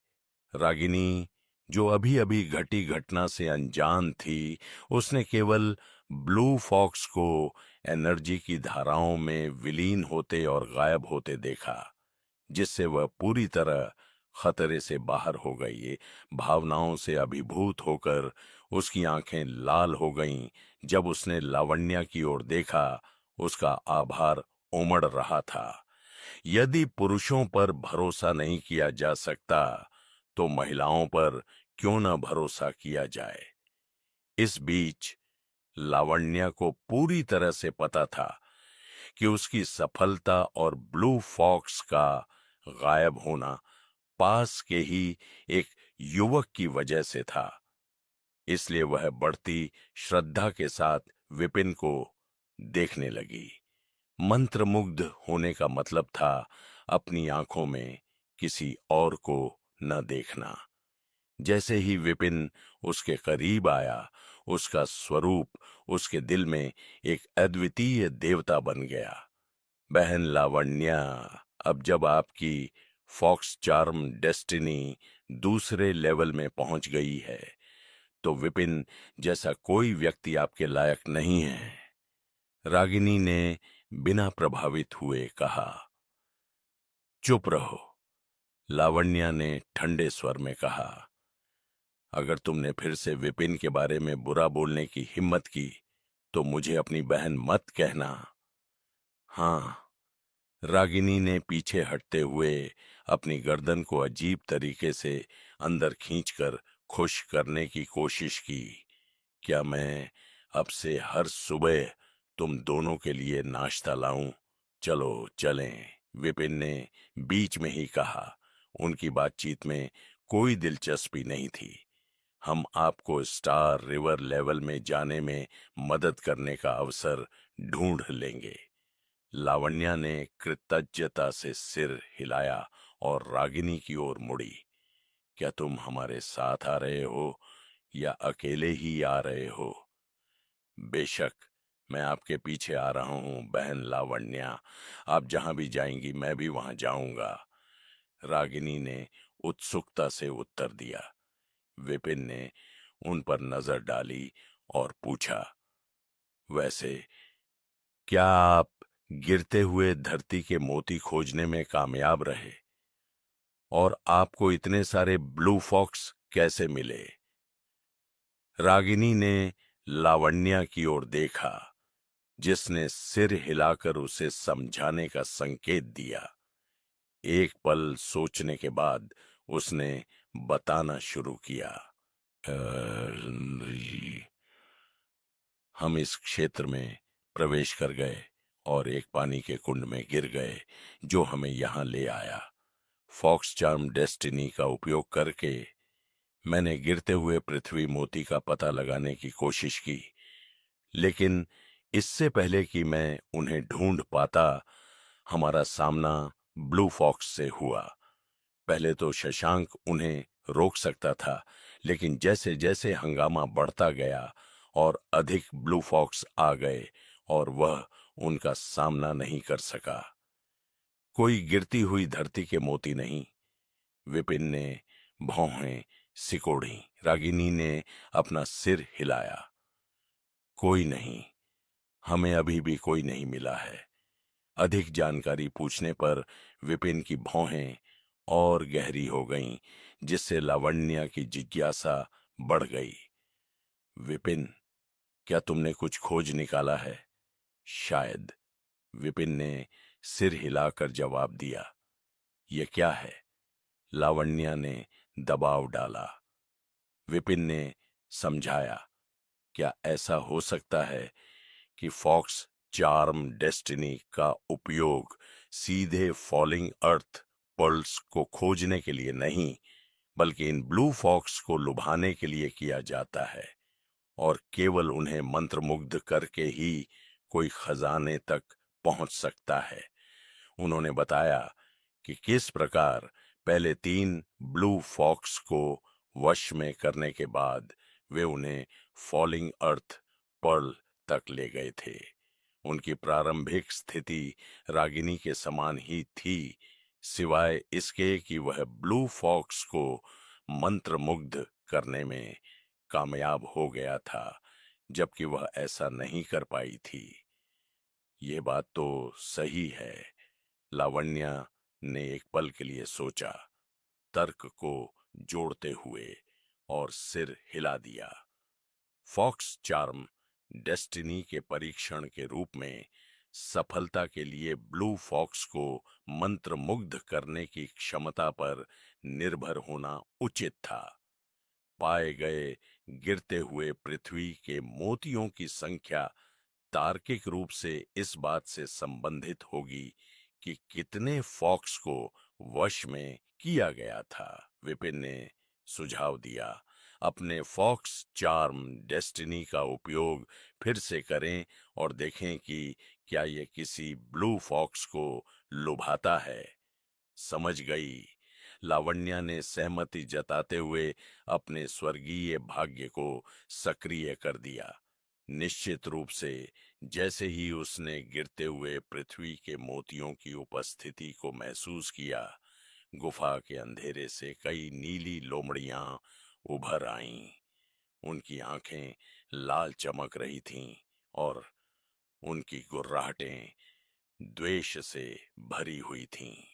Speaker 1: रागिनी, जो अभी अभी घटी घटना से अनजान थी, उसने केवल ब्लू फॉक्स को एनर्जी की धाराओं में विलीन होते और गायब होते देखा, जिससे वह पूरी तरह खतरे से बाहर हो गई। भावनाओं से अभिभूत होकर उसकी आंखें लाल हो गईं जब उसने लावण्या की ओर देखा। उसका आभार उमड़ रहा था। यदि पुरुषों पर भरोसा नहीं किया जा सकता, तो महिलाओं पर क्यों न भरोसा किया जाए। इस बीच लावण्या को पूरी तरह से पता था कि उसकी सफलता और ब्लू फॉक्स का गायब होना पास के ही एक युवक की वजह से था। इसलिए वह बढ़ती श्रद्धा के साथ विपिन को देखने लगी। मंत्रमुग्ध होने का मतलब था अपनी आंखों में किसी और को न देखना। जैसे ही विपिन उसके करीब आया, उसका स्वरूप उसके दिल में एक अद्वितीय देवता बन गया। बहन लावण्या, अब जब आपकी फॉक्स चार्म डेस्टिनी दूसरे लेवल में पहुंच गई है, तो विपिन जैसा कोई व्यक्ति आपके लायक नहीं है। रागिनी ने बिना प्रभावित हुए कहा। चुप रहो, लावण्या ने ठंडे स्वर में कहा। अगर तुमने फिर से विपिन के बारे में बुरा बोलने की हिम्मत की, तो मुझे अपनी बहन मत कहना। हाँ, रागिनी ने पीछे हटते हुए अपनी गर्दन को अजीब तरीके से अंदर खींचकर खुश करने की कोशिश की। क्या मैं अब से हर सुबह तुम दोनों के लिए नाश्ता लाऊं? चलो चलें, विपिन ने बीच में ही कहा। उनकी बातचीत में कोई दिलचस्पी नहीं थी। हम आपको स्टार रिवर लेवल में जाने में मदद करने का अवसर ढूंढ लेंगे। लावण्या ने कृतज्ञता से सिर हिलाया और रागिनी की ओर मुड़ी। क्या तुम हमारे साथ आ रहे हो या अकेले ही आ रहे हो? बेशक, मैं आपके पीछे आ रहा हूं बहन लावण्या। आप जहां भी जाएंगी मैं भी वहां जाऊंगा, रागिनी ने उत्सुकता से उत्तर दिया। विपिन ने उन पर नजर डाली और पूछा, वैसे क्या आप गिरते हुए धरती के मोती खोजने में कामयाब रहे? और आपको इतने सारे ब्लू फॉक्स कैसे मिले? रागिनी ने लावण्या की ओर देखा, जिसने सिर हिलाकर उसे समझाने का संकेत दिया। एक पल सोचने के बाद उसने बताना शुरू किया। हम इस क्षेत्र में प्रवेश कर गए और एक पानी के कुंड में गिर गए, जो हमें यहां ले आया। फॉक्स चार्म डेस्टिनी का उपयोग करके मैंने गिरते हुए पृथ्वी मोती का पता लगाने की कोशिश की, लेकिन इससे पहले कि मैं उन्हें ढूंढ पाता, हमारा सामना ब्लू फॉक्स से हुआ। पहले तो शशांक उन्हें रोक सकता था, लेकिन जैसे जैसे हंगामा बढ़ता गया और अधिक ब्लू फॉक्स आ गए और वह उनका सामना नहीं कर सका। कोई गिरती हुई धरती के मोती नहीं, विपिन ने भौहें सिकोड़ी। रागिनी ने अपना सिर हिलाया। कोई नहीं, हमें अभी भी कोई नहीं मिला है। अधिक जानकारी पूछने पर विपिन की भौहें और गहरी हो गईं, जिससे लावण्या की जिज्ञासा बढ़ गई। विपिन, क्या तुमने कुछ खोज निकाला है? शायद, विपिन ने सिर हिलाकर जवाब दिया। यह क्या है? लावण्या ने दबाव डाला। विपिन ने समझाया। क्या ऐसा हो सकता है कि फॉक्स चार्म डेस्टिनी का उपयोग सीधे फॉलिंग अर्थ पर्ल्स को खोजने के लिए नहीं, बल्कि इन ब्लू फॉक्स को लुभाने के लिए किया जाता है, और केवल उन्हें मंत्रमुग्ध करके ही कोई खजाने तक पहुंच सकता है। उन्होंने बताया कि किस प्रकार पहले 3 ब्लू फॉक्स को वश में करने के बाद वे उन्हें फॉलिंग अर्थ पर्ल तक ले गए थे। उनकी प्रारंभिक स्थिति रागिनी के समान ही थी, सिवाय इसके कि वह ब्लू फॉक्स को मंत्रमुग्ध करने में कामयाब हो गया था, जबकि वह ऐसा नहीं कर पाई थी। ये बात तो सही है, लावण्या ने एक पल के लिए सोचा, तर्क को जोड़ते हुए, और सिर हिला दिया। फॉक्स चार्म डेस्टिनी के परीक्षण के रूप में सफलता के लिए ब्लू फॉक्स को मंत्रमुग्ध करने की क्षमता पर निर्भर होना उचित था। पाए गए गिरते हुए पृथ्वी के मोतियों की संख्या तार्किक रूप से इस बात से संबंधित होगी कि कितने फॉक्स को वश में किया गया था, विपिन ने सुझाव दिया। अपने फॉक्स चार्म डेस्टिनी का उपयोग फिर से करें और देखें कि क्या ये किसी ब्लू फॉक्स को लुभाता है। समझ गई। लावण्या ने सहमति जताते हुए अपने स्वर्गीय भाग्य को सक्रिय कर दिया। निश्चित रूप से जैसे ही उसने गिरते हुए पृथ्वी के मोतियों की उपस्थिति को महसूस किया, गुफा के अंधेरे से कई नीली लोमड़ियां उभर आईं। उनकी आंखें लाल चमक रही थीं और उनकी गुर्राहटें द्वेष से भरी हुई थीं।